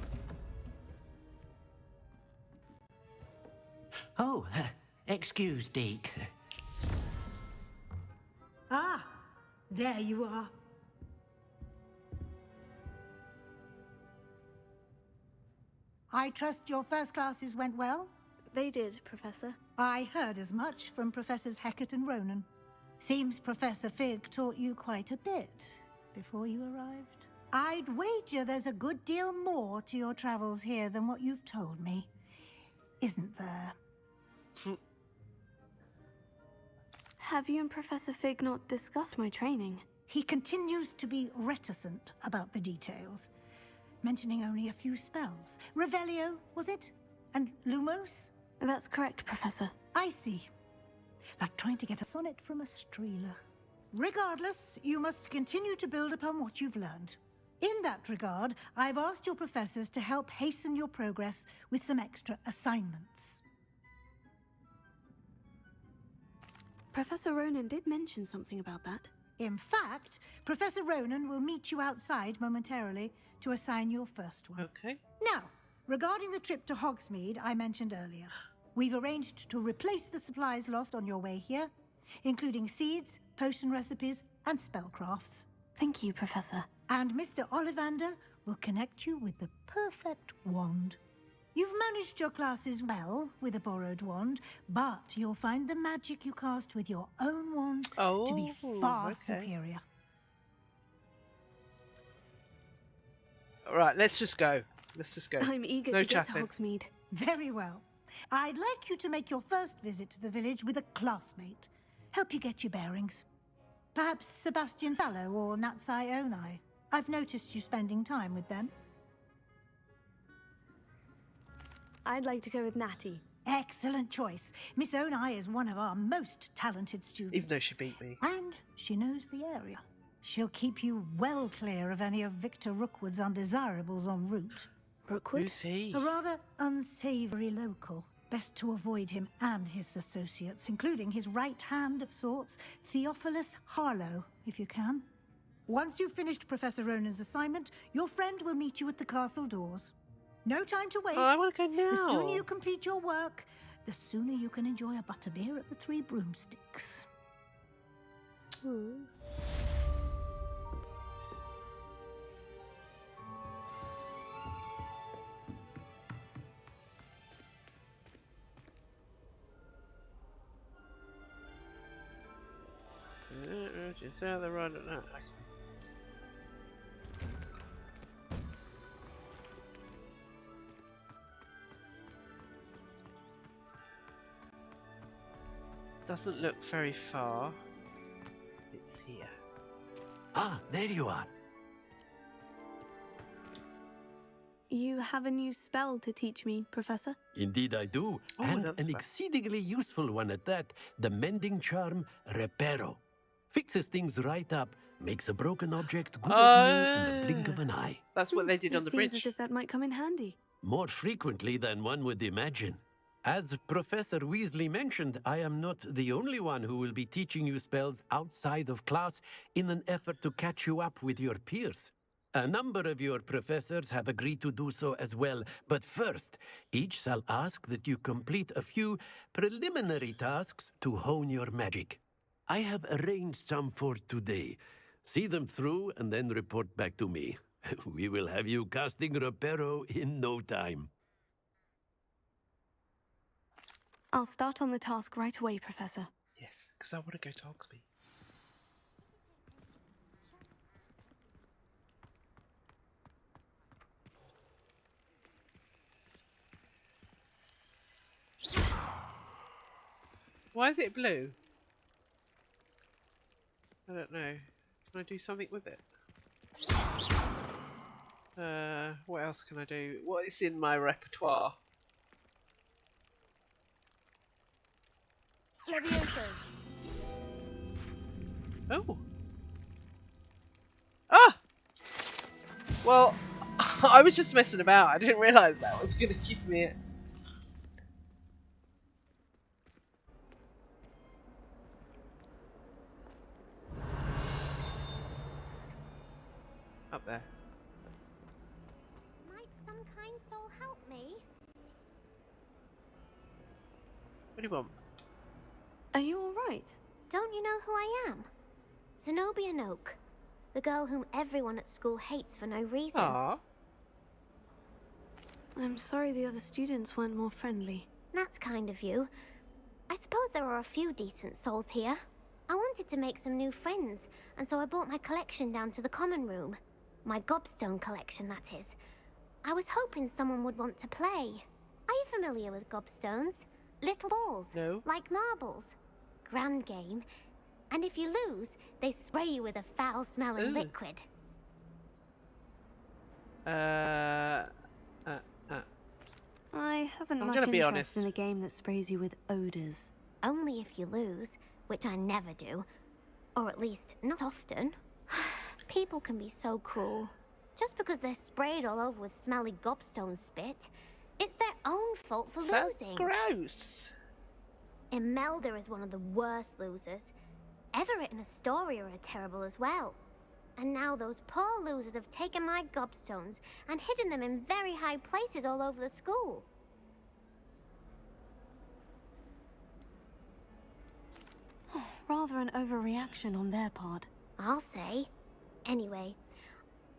Oh, excuse, Deke. Ah, there you are. I trust your first classes went well? They did, Professor. I heard as much from Professors Hecat and Ronan. Seems Professor Fig taught you quite a bit before you arrived. I'd wager there's a good deal more to your travels here than what you've told me. Isn't there? Have you and Professor Fig not discussed my training? He continues to be reticent about the details, mentioning only a few spells. Revelio, was it? And Lumos? That's correct, Professor. I see. Like trying to get a sonnet from a streeler. Regardless, you must continue to build upon what you've learned. In that regard, I've asked your professors to help hasten your progress with some extra assignments. Professor Ronan did mention something about that. In fact, Professor Ronan will meet you outside momentarily to assign your first one. Okay. Now, regarding the trip to Hogsmeade I mentioned earlier, we've arranged to replace the supplies lost on your way here, including seeds, potion recipes, and spellcrafts. Thank you, Professor. And Mr. Ollivander will connect you with the perfect wand. You've managed your classes well with a borrowed wand, but you'll find the magic you cast with your own wand to be far superior. Alright, let's just go. Let's just go. I'm eager no to chatting. get to Hogsmeade. Very well. I'd like you to make your first visit to the village with a classmate. Help you get your bearings. Perhaps Sebastian Sallow or Natsai Onai. I've noticed you spending time with them. I'd like to go with Natty. Excellent choice. Miss Onai is one of our most talented students. Even though she beat me. And she knows the area. She'll keep you well clear of any of Victor Rookwood's undesirables en route. Rookwood? Who's he? A rather unsavory local. Best to avoid him and his associates, including his right hand of sorts, Theophilus Harlow, if you can. Once you've finished Professor Ronan's assignment, your friend will meet you at the castle doors. No time to waste. Oh, I want to go now. The sooner you complete your work, the sooner you can enjoy a butterbeer at the Three Broomsticks. Just down the road. No, okay. Doesn't look very far. It's here. Ah, there you are. You have a new spell to teach me, Professor? Indeed I do, and that's an right. exceedingly useful one at that. The mending charm, Reparo. Fixes things right up, makes a broken object good as new in the blink of an eye. That's what they did on the Seems bridge. as if that might come in handy. More frequently than one would imagine. As Professor Weasley mentioned, I am not the only one who will be teaching you spells outside of class in an effort to catch you up with your peers. A number of your professors have agreed to do so as well, but first, each shall ask that you complete a few preliminary tasks to hone your magic. I have arranged some for today. See them through and then report back to me. We will have you casting Reparo in no time. I'll start on the task right away, Professor. Yes, because I want to go to Hogsmeade. Why is it blue? I don't know. Can I do something with it? What else can I do? What is in my repertoire? Levioso. Oh. Ah! Well, I was just messing about. I didn't realise that was going to give me it. Up there. Might some kind soul help me? What do you want? Are you alright? Don't you know who I am? Zenobia Noak, the girl whom everyone at school hates for no reason. Aww. I'm sorry the other students weren't more friendly. That's kind of you. I suppose there are a few decent souls here. I wanted to make some new friends, and so I brought my collection down to the common room. My gobstone collection, that is. I was hoping someone would want to play. Are you familiar with gobstones? Little balls, no. Like marbles. Grand game. And if you lose, they spray you with a foul-smelling liquid. I haven't I'm much gonna be interest honest. in a game that sprays you with odors. Only if you lose, which I never do. Or at least, not often. People can be so cruel. Just because they're sprayed all over with smelly gobstone spit, it's their own fault for That's losing. gross. Imelda is one of the worst losers. Everett and Astoria are terrible as well. And now those poor losers have taken my gobstones and hidden them in very high places all over the school. Rather an overreaction on their part. I'll say. Anyway,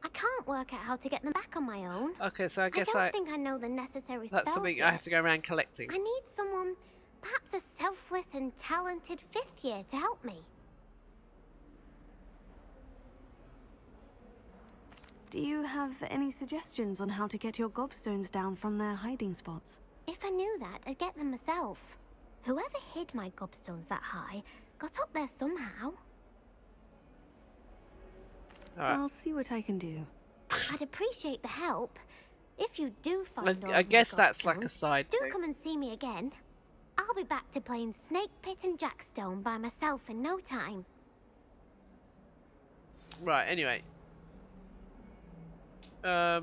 I can't work out how to get them back on my own. Okay, so I guess I don't think I know the necessary spells that's something yet. I have to go around collecting. I need someone, perhaps a selfless and talented 5th year to help me. Do you have any suggestions on how to get your gobstones down from their hiding spots? If I knew that, I'd get them myself. Whoever hid my gobstones that high got up there somehow. I'll see what I can do. I'd appreciate the help. If you do find all I of my guess that's like a gobstones, side do thing. come and see me again. I'll be back to playing Snake Pit and Jackstone by myself in no time. Right, anyway. I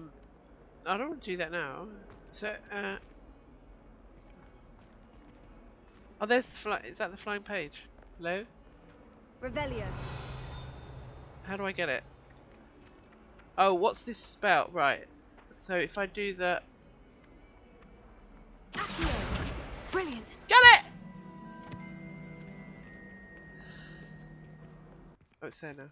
don't want to do that now. So, oh, there's the is that the flying page? Hello? Revelio. How do I get it? Oh, what's this spell? Right. So if I do the... Brilliant. Get it! Oh, it's there now.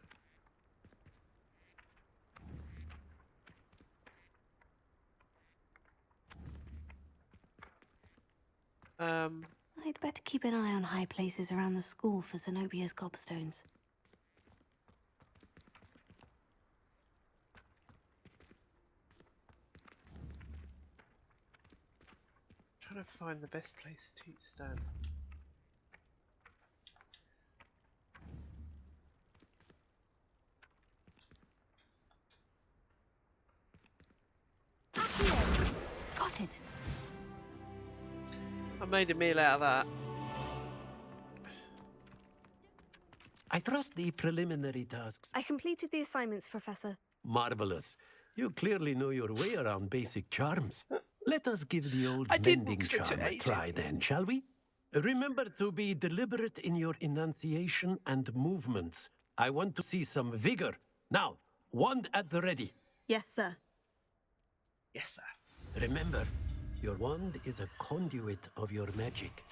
I'd better keep an eye on high places around the school for Zenobia's gobstones. Trying to find the best place to stand. Got it. I made a meal out of that. I trust the preliminary tasks. I completed the assignments, Professor. Marvelous. You clearly know your way around basic charms. Let us give the old I did mending books for charm a ages. try then, shall we? Remember to be deliberate in your enunciation and movements. I want to see some vigor. Now, wand at the ready. Yes, sir. Yes, sir. Remember, your wand is a conduit of your magic.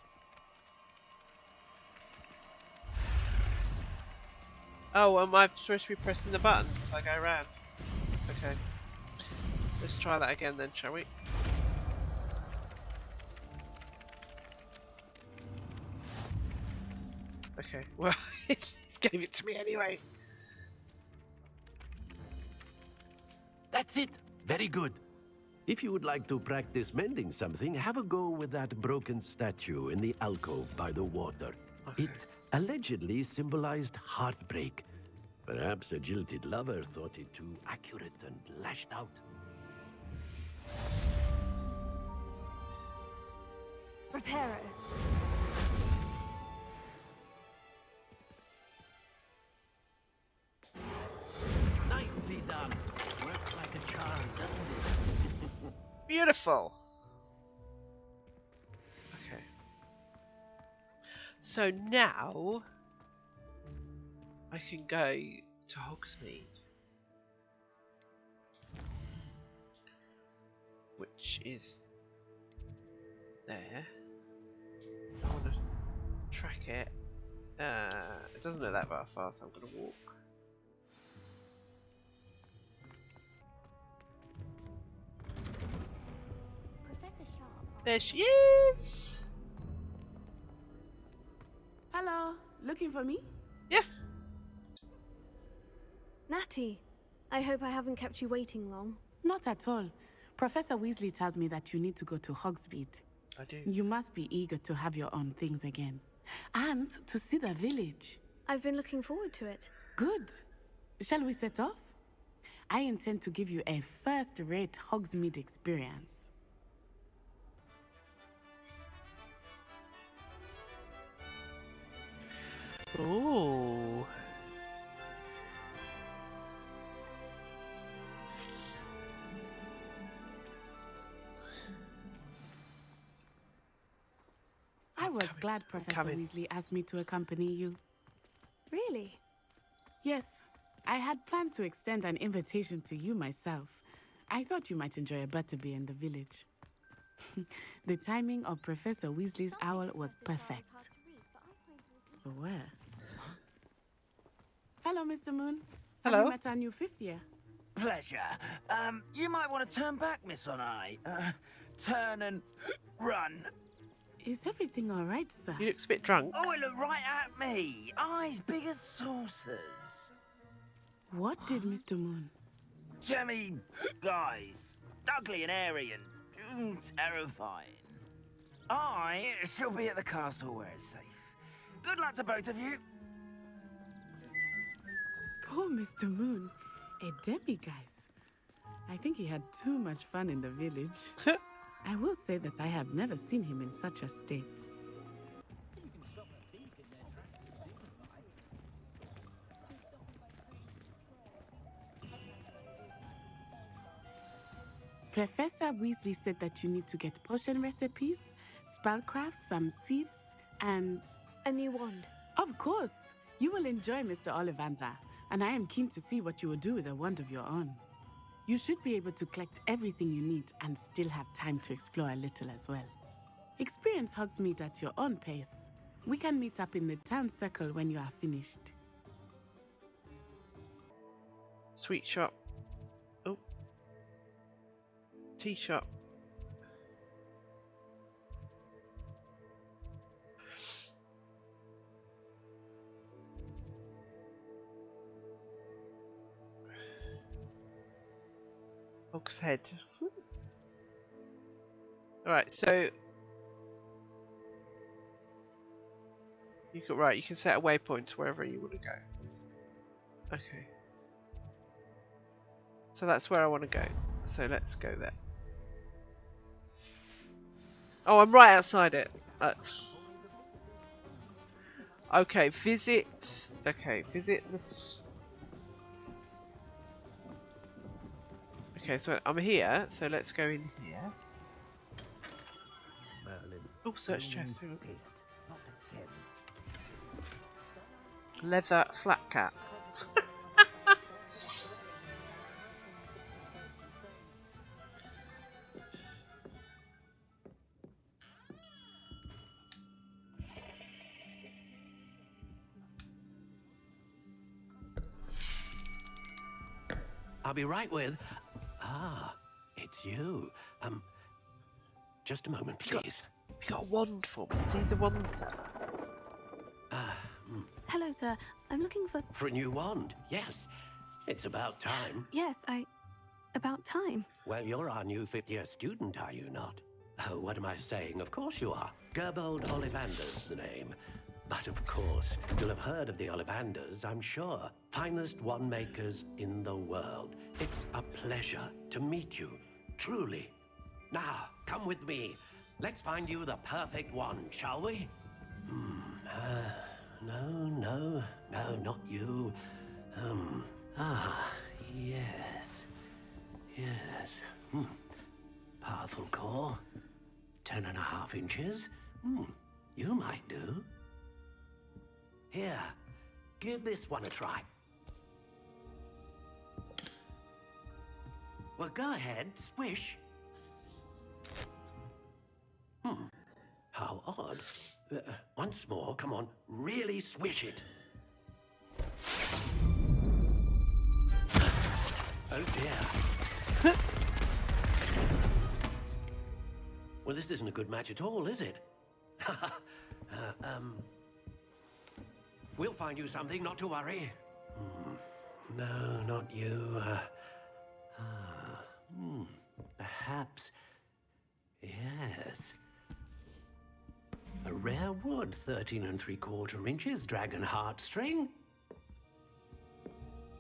Oh, am I supposed to be pressing the buttons as I go around? Okay. Let's try that again then, shall we? Okay, well, he gave it to me anyway. That's it. Very good. If you would like to practice mending something, have a go with that broken statue in the alcove by the water. Okay. It allegedly symbolized heartbreak. Perhaps a jilted lover thought it too accurate and lashed out. Reparo. Nicely done. Works like a charm, doesn't it? Beautiful. Okay. So now I can go to Hogsmeade, which is there. So I want to track it. It doesn't look that far, so I'm going to walk. There she is! Hello, looking for me? Yes! Natty, I hope I haven't kept you waiting long. Not at all. Professor Weasley tells me that you need to go to Hogsmeade. I do. You must be eager to have your own things again. And to see the village. I've been looking forward to it. Good. Shall we set off? I intend to give you a first-rate Hogsmeade experience. Ooh. I was glad Professor Weasley asked me to accompany you. Really? Yes, I had planned to extend an invitation to you myself. I thought you might enjoy a butterbeer in the village. The timing of Professor Weasley's owl was perfect. Where? Hello, Mr. Moon. Hello. Have you met our new fifth year? Pleasure. You might want to turn back, Miss Onai. Turn and run. Is everything all right, sir? He looks a bit drunk. Oh, it looked right at me. Eyes big as saucers. What did Mr. Moon? Jemmy, guys. Ugly and airy and terrifying. I shall be at the castle where it's safe. Good luck to both of you. Poor Mr. Moon. A demiguise. I think he had too much fun in the village. I will say that I have never seen him in such a state. Professor Weasley said that you need to get potion recipes, spellcraft, some seeds, and... a new wand. Of course! You will enjoy Mr. Ollivander, and I am keen to see what you will do with a wand of your own. You should be able to collect everything you need and still have time to explore a little as well. Experience Hogsmeade at your own pace. We can meet up in the town circle when you are finished. Sweet shop. Oh. Tea shop. Hogshead. Alright, so you can set a waypoint wherever you want to go. Okay. So that's where I want to go. So let's go there. Oh, I'm right outside it. Okay, visit. Okay, visit this. Okay, so I'm here, so let's go in here. Oh, search chest. Leather flat cap. I'll be right with... Ah, it's you. Just a moment, please. Have you got a wand for me? Is he the wand seller? Hello, sir. I'm looking for... For a new wand, yes. It's about time. Yes, about time. Well, you're our new fifth-year student, are you not? Oh, what am I saying? Of course you are. Gerbold Ollivander's the name. But of course, you'll have heard of the Ollivanders, I'm sure. Finest wand makers in the world. It's a pleasure to meet you, truly. Now, come with me. Let's find you the perfect wand, shall we? No, not you. Yes. Powerful core. 10.5 inches. You might do. Here, give this one a try. Well, go ahead, swish. How odd. Once more, come on, really swish it. Oh dear. Well, this isn't a good match at all, is it? We'll find you something, not to worry. No, not you. Perhaps. Yes. A rare wood, 13 3/4 inches, dragon heartstring.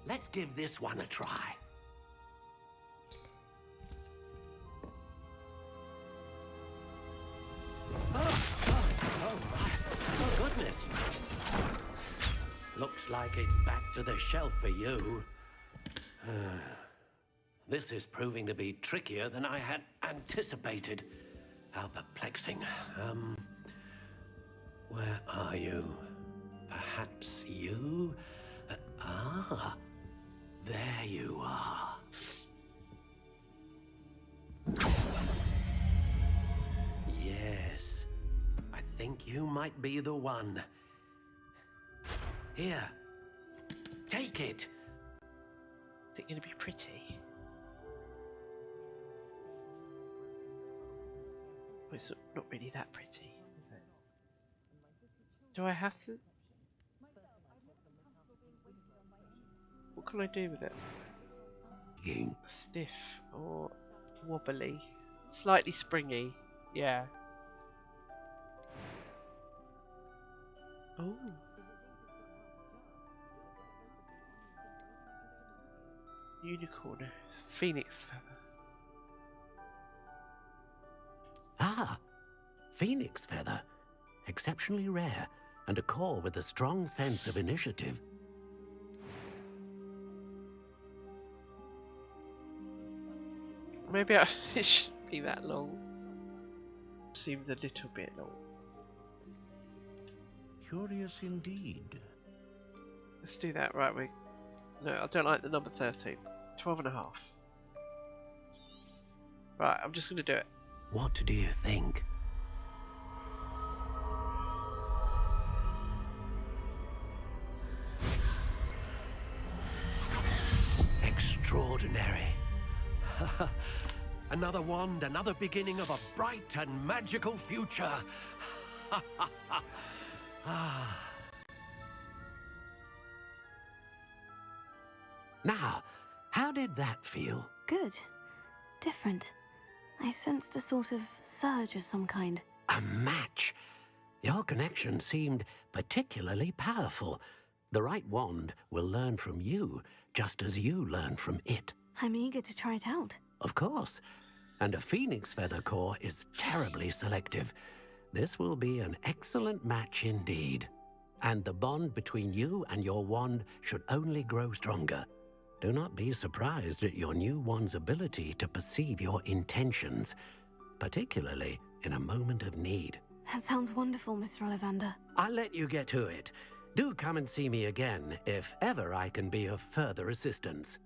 Let's give this one a try. Oh, goodness. Looks like it's back to the shelf for you. This is proving to be trickier than I had anticipated. How perplexing. Where are you? Perhaps you? There you are. Yes, I think you might be the one. Here, take it. Is it going to be pretty? Well, it's not really that pretty, is it? Do I have to? What can I do with it? Stiff or wobbly? Slightly springy, yeah. Oh. Unicorn, phoenix feather. Ah, phoenix feather. Exceptionally rare, and a core with a strong sense of initiative. Maybe it shouldn't be that long. Seems a little bit long. Curious indeed. Let's do that, right? No, I don't like the number 13. 12.5. Right, I'm just going to do it. What do you think? Extraordinary. Another wand, another beginning of a bright and magical future. Now, how did that feel? Good. Different. I sensed a sort of surge of some kind. A match. Your connection seemed particularly powerful. The right wand will learn from you, just as you learn from it. I'm eager to try it out. Of course. And a phoenix feather core is terribly selective. This will be an excellent match indeed. And the bond between you and your wand should only grow stronger. Do not be surprised at your new wand's ability to perceive your intentions, particularly in a moment of need. That sounds wonderful, Mr. Ollivander. I'll let you get to it. Do come and see me again if ever I can be of further assistance.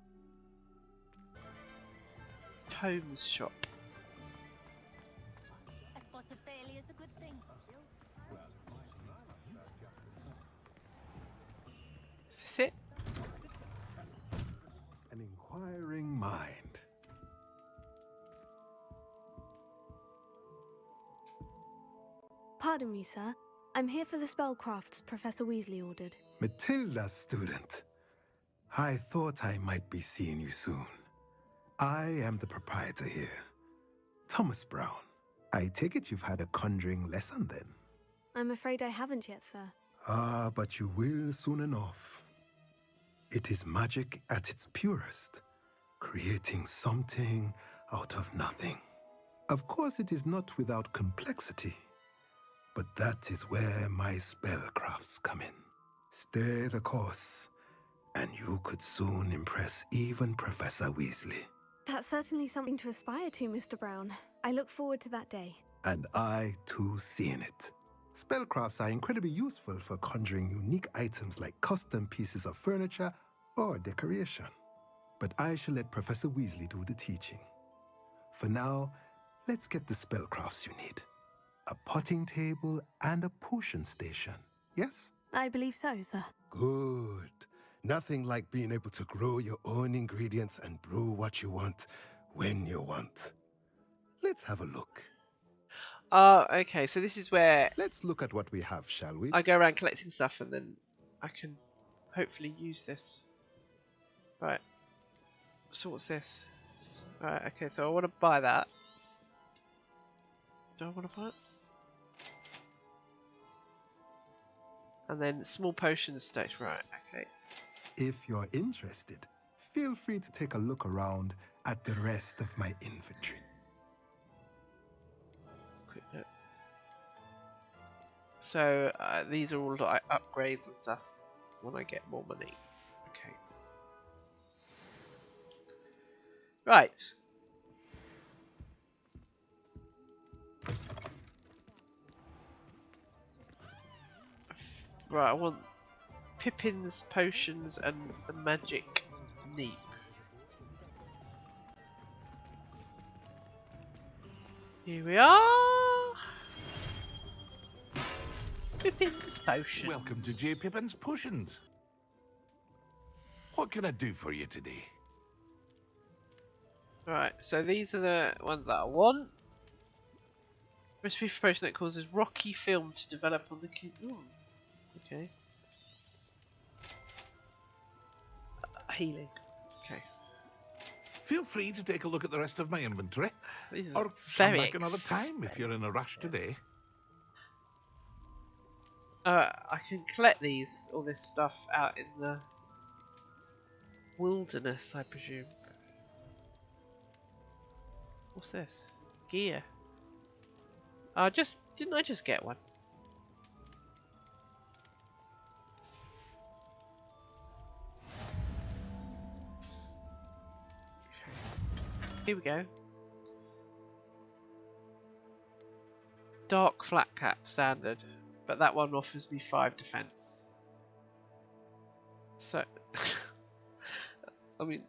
Holmes shop. A spot of failure is a good thing. Is this it? An inquiring mind. Pardon me, sir. I'm here for the spellcrafts Professor Weasley ordered. Matilda's student. I thought I might be seeing you soon. I am the proprietor here, Thomas Brown. I take it you've had a conjuring lesson then? I'm afraid I haven't yet, sir. Ah, but you will soon enough. It is magic at its purest, creating something out of nothing. Of course, it is not without complexity, but that is where my spellcrafts come in. Stay the course, and you could soon impress even Professor Weasley. That's certainly something to aspire to, Mr. Brown. I look forward to that day. And I, too, seeing it. Spellcrafts are incredibly useful for conjuring unique items like custom pieces of furniture or decoration. But I shall let Professor Weasley do the teaching. For now, let's get the spellcrafts you need. A potting table and a potion station, yes? I believe so, sir. Good. Nothing like being able to grow your own ingredients and brew what you want when you want. Let's have a look. Okay, so this is where... Let's look at what we have, shall we? I go around collecting stuff and then I can hopefully use this. Right. So what's this? Right, okay, so I want to buy that. Do I want to buy it? And then small potion stage, right, okay. If you're interested, feel free to take a look around at the rest of my inventory. Quick look. So these are all like upgrades and stuff when I get more money. Okay. Right. Right, I want Pippin's potions and the magic neep. Here we are. Pippin's potions. Welcome to J. Pippin's Potions. What can I do for you today? Right, so these are the ones that I want. Recipe for potion that causes rocky film to develop on the Ooh. Okay. Healing. Okay. Feel free to take a look at the rest of my inventory. Or come very back another time if you're in a rush today. I can collect all this stuff out in the wilderness, I presume. What's this? Gear. Didn't I just get one? Here we go. Dark flat cap standard, but that one offers me 5 defense. So, I mean,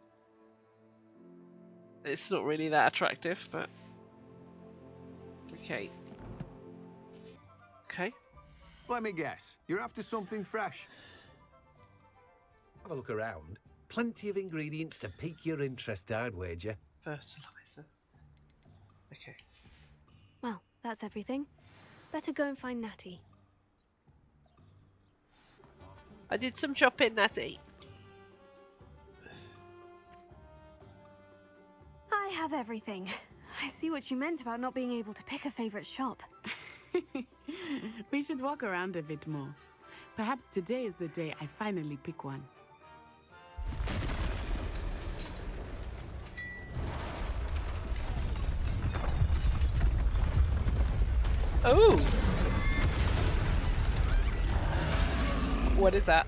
it's not really that attractive, but okay. Okay. Let me guess, you're after something fresh. Have a look around. Plenty of ingredients to pique your interest, I'd wager. Fertilizer. Okay. Well, that's everything. Better go and find Natty. I did some shopping, Natty. I have everything. I see what you meant about not being able to pick a favourite shop. We should walk around a bit more. Perhaps today is the day I finally pick one. Oh! What is that?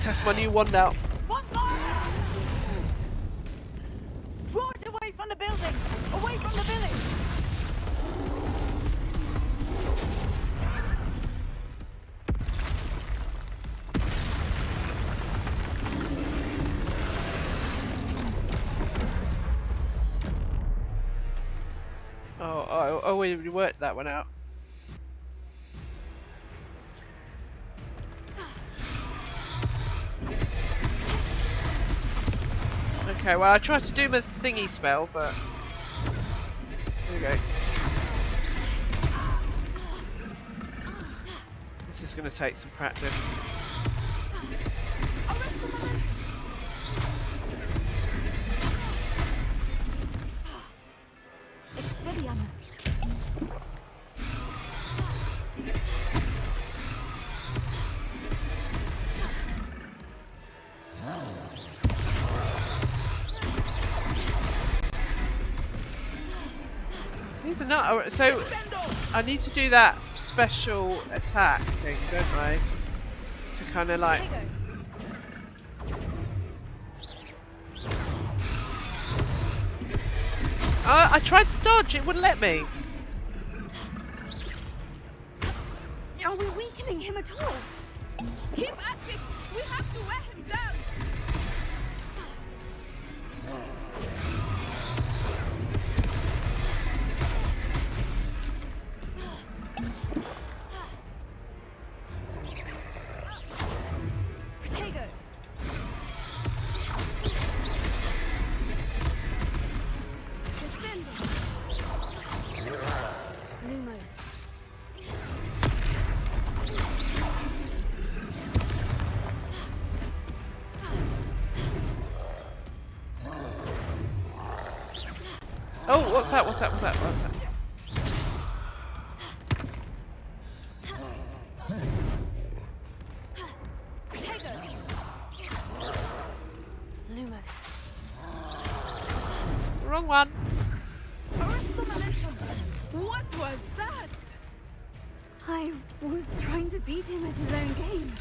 Test my new wand out. What more? Draw it away from the building! Away from the village! Oh, we worked that one out. Okay, well I tried to do my thingy spell, but there we go. This is going to take some practice. These are not. So I need to do that special attack thing, don't I? To kind of like. I tried to dodge, it wouldn't let me. Are we weakening him at all? Keep at it! We have to wear him down! Potato! Lumos. Oh, what's that? What's that? What's that? What's that? Potato! Lumos. Wrong one. What was that? I was trying to beat him at his own game.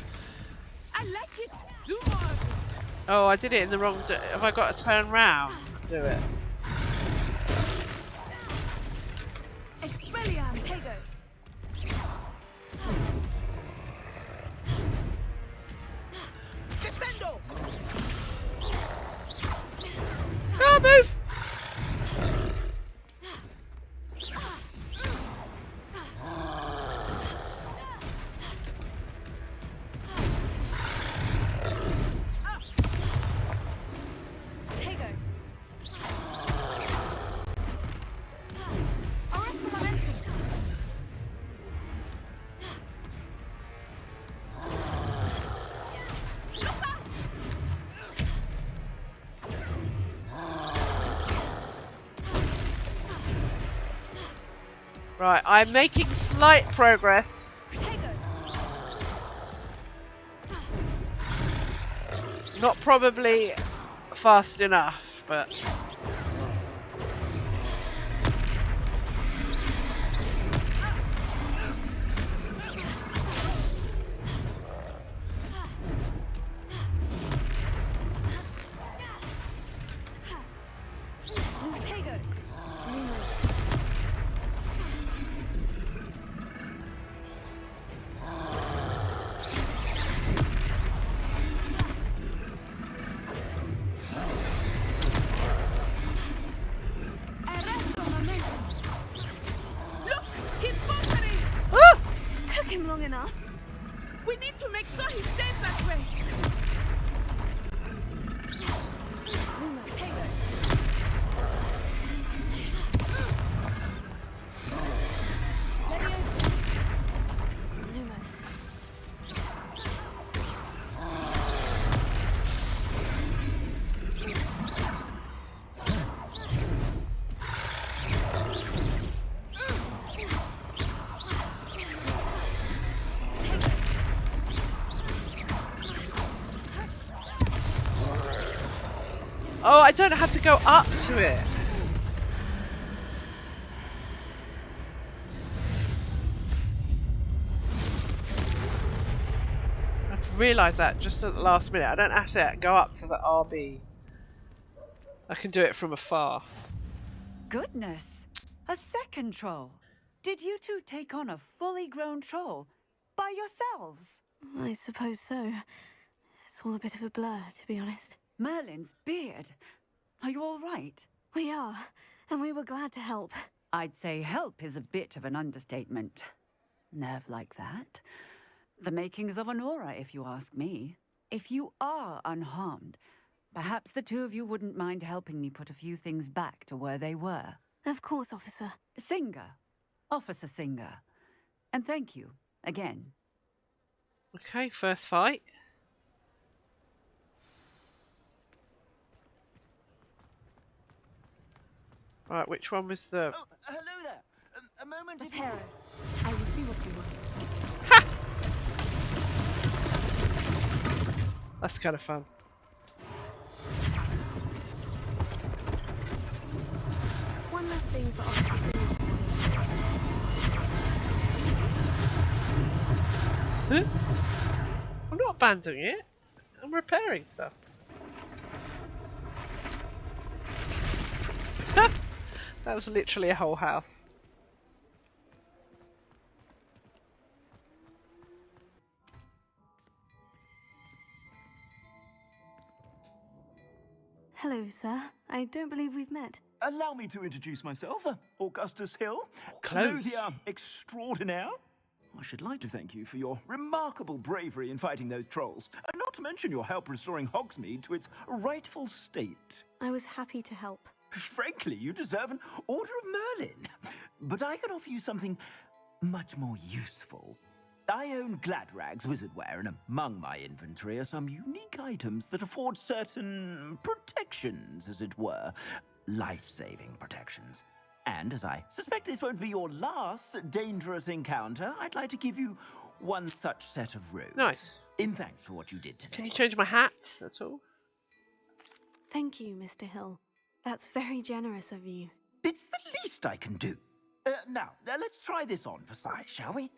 I like it. Do more of it. Oh, I did it in the wrong. Have I got to turn round? Do it. Expelliarm. Potato. Descendo. Oh, move! Potato. Arrest the momentum. Right, I'm making slight progress. Not probably fast enough, but. Potato. Look, he's faltering. Took him long enough. We need to make sure he stays that way. Potato. Leviosa. Lumos. Oh, I don't have to go up to it. I have to realise that just at the last minute. I don't have to go up to the RB. I can do it from afar. Goodness! A second troll. Did you two take on a fully grown troll by yourselves? I suppose so. It's all a bit of a blur, to be honest. Merlin's beard. Are you all right? We are, and we were glad to help. I'd say help is a bit of an understatement. Nerve like that. The makings of an aura, if you ask me. If you are unharmed, Perhaps the two of you wouldn't mind helping me put a few things back to where they were. Of course, officer. Singer. Officer Singer. And thank you, again. Okay, first fight. Right, which one was the... Oh, hello there. A moment if Reparo. I will see what he wants. That's kind of fun. One last thing for Officer Singer. I'm not abandoning it. I'm repairing stuff. That was literally a whole house. Hello, sir. I don't believe we've met. Allow me to introduce myself, Augustus Hill, Close. clothier extraordinaire. I should like to thank you for your remarkable bravery in fighting those trolls, and not to mention your help restoring Hogsmeade to its rightful state. I was happy to help. Frankly, you deserve an Order of Merlin. But I can offer you something much more useful. I own Gladrag's wizardware, and among my inventory are some unique items that afford certain protections, as it were. Life-saving protections. And as I suspect this won't be your last dangerous encounter, I'd like to give you one such set of robes. Nice. In thanks for what you did today. Can you change my hat? That's all. Thank you, Mr. Hill. That's very generous of you. It's the least I can do. Now, let's try this on for size, shall we?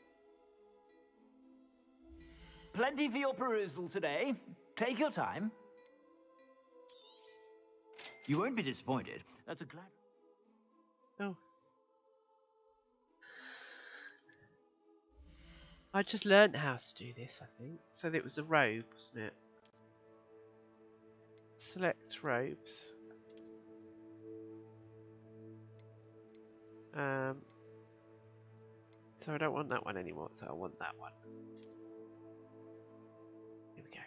Plenty for your perusal today. Take your time. You won't be disappointed. That's a glad... Oh. I just learned how to do this, I think. So it was the robe, wasn't it? Select robes. So I don't want that one anymore, so I want that one. Here we go.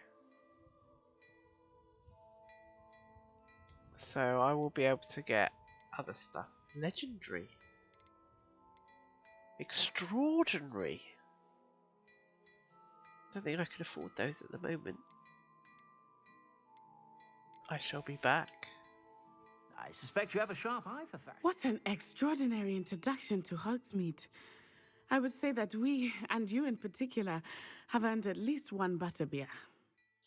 So I will be able to get other stuff. Legendary. Extraordinary. Don't think I can afford those at the moment. I shall be back. I suspect you have a sharp eye for facts. What an extraordinary introduction to Hogsmeade. I would say that we, and you in particular, have earned at least one butterbeer.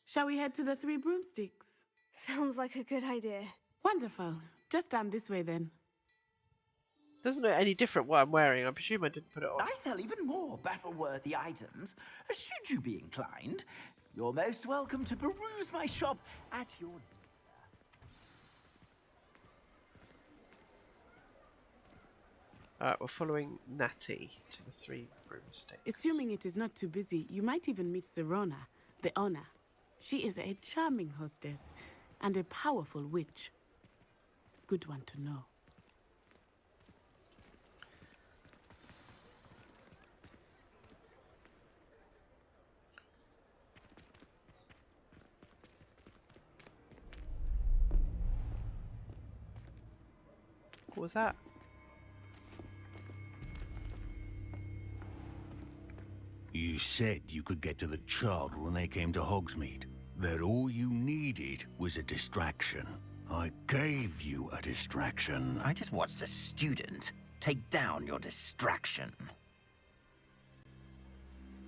Shall we head to the Three Broomsticks? Sounds like a good idea. Wonderful. Just down this way then. Doesn't look any different what I'm wearing. I presume I didn't put it on. I sell even more battle-worthy items. Should you be inclined, you're most welcome to peruse my shop at your... Alright, we're following Natty to the Three Broomsticks. Assuming it is not too busy, you might even meet Serona, the owner. She is a charming hostess and a powerful witch. Good one to know. What was that? You said you could get to the child when they came to Hogsmeade. That all you needed was a distraction. I gave you a distraction. I just watched a student take down your distraction.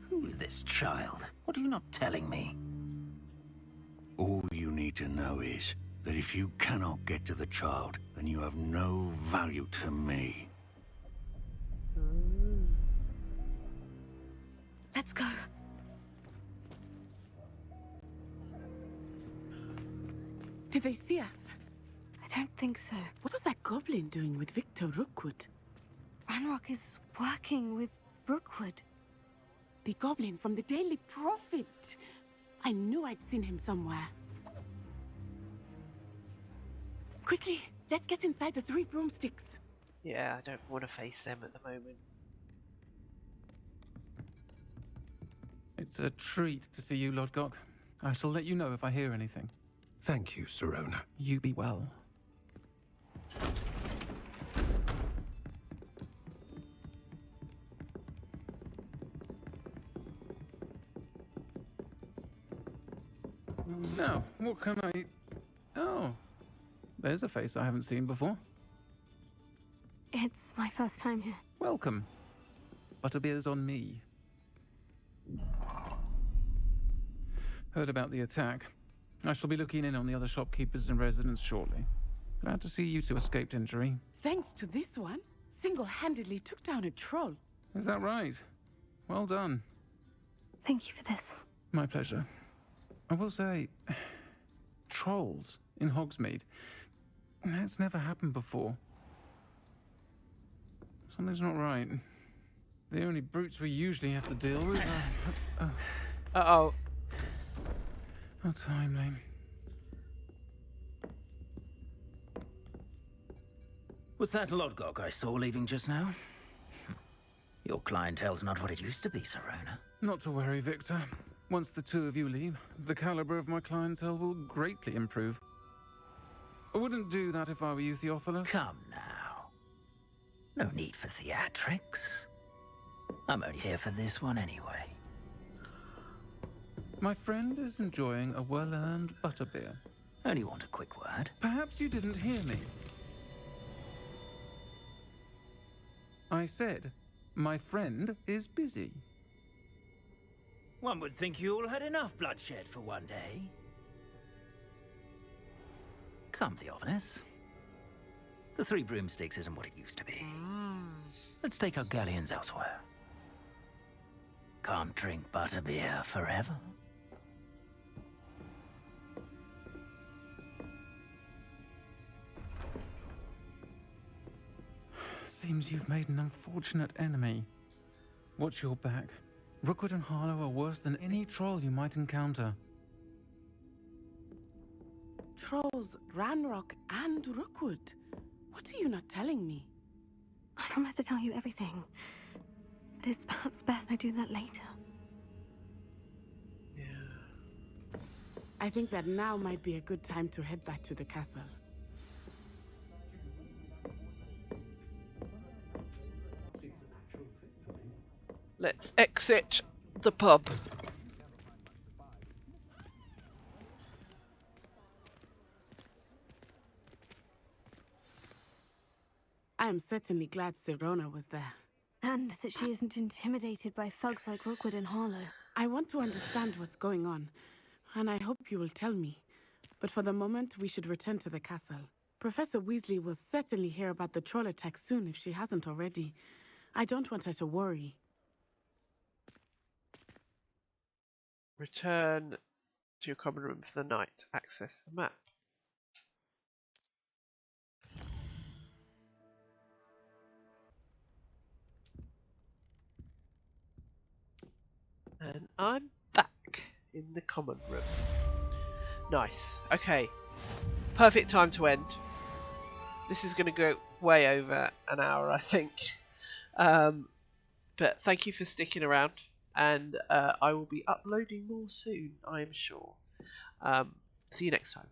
Who is this child? What are you not telling me? All you need to know is that if you cannot get to the child, then you have no value to me. Let's go. Did they see us? I don't think so. What was that goblin doing with Victor Rookwood? Ranrock is working with Rookwood. The goblin from the Daily Prophet. I knew I'd seen him somewhere. Quickly, let's get inside the Three Broomsticks. Yeah, I don't want to face them at the moment. It's a treat to see you, Lodgok. I shall let you know if I hear anything. Thank you, Sirona. You be well. Now, what can I... Oh, there's a face I haven't seen before. It's my first time here. Welcome. Butterbeer's on me. Heard about the attack. I shall be looking in on the other shopkeepers and residents shortly. Glad to see you two escaped injury. Thanks to this one, single-handedly took down a troll. Is that right? Well done. Thank you for this. My pleasure. I will say, trolls in Hogsmeade. That's never happened before. Something's not right. The only brutes we usually have to deal with are... Uh-oh. How timely. Was that Lodgok I saw leaving just now? Your clientele's not what it used to be, Sirona. Not to worry, Victor. Once the two of you leave, the caliber of my clientele will greatly improve. I wouldn't do that if I were you, Theophilus. Come now. No need for theatrics. I'm only here for this one anyway. My friend is enjoying a well-earned butterbeer. Only want a quick word. Perhaps you didn't hear me. I said, my friend is busy. One would think you all had enough bloodshed for one day. Come, Theophilus. The Three Broomsticks isn't what it used to be. Let's take our galleons elsewhere. Can't drink butterbeer forever. Seems you've made an unfortunate enemy. Watch your back. Rookwood and Harlow are worse than any troll you might encounter. Trolls, Ranrock, and Rookwood. What are you not telling me? I promise to tell you everything. But it's perhaps best I do that later. Yeah. I think that now might be a good time to head back to the castle. Let's exit the pub. I am certainly glad Sirona was there. And that she isn't intimidated by thugs like Rookwood and Harlow. I want to understand what's going on, and I hope you will tell me. But for the moment, we should return to the castle. Professor Weasley will certainly hear about the troll attack soon if she hasn't already. I don't want her to worry. Return to your common room for the night. Access the map. And I'm back in the common room. Nice. Okay. Perfect time to end. This is going to go way over an hour, I think. But thank you for sticking around. And I will be uploading more soon, I am sure. See you next time.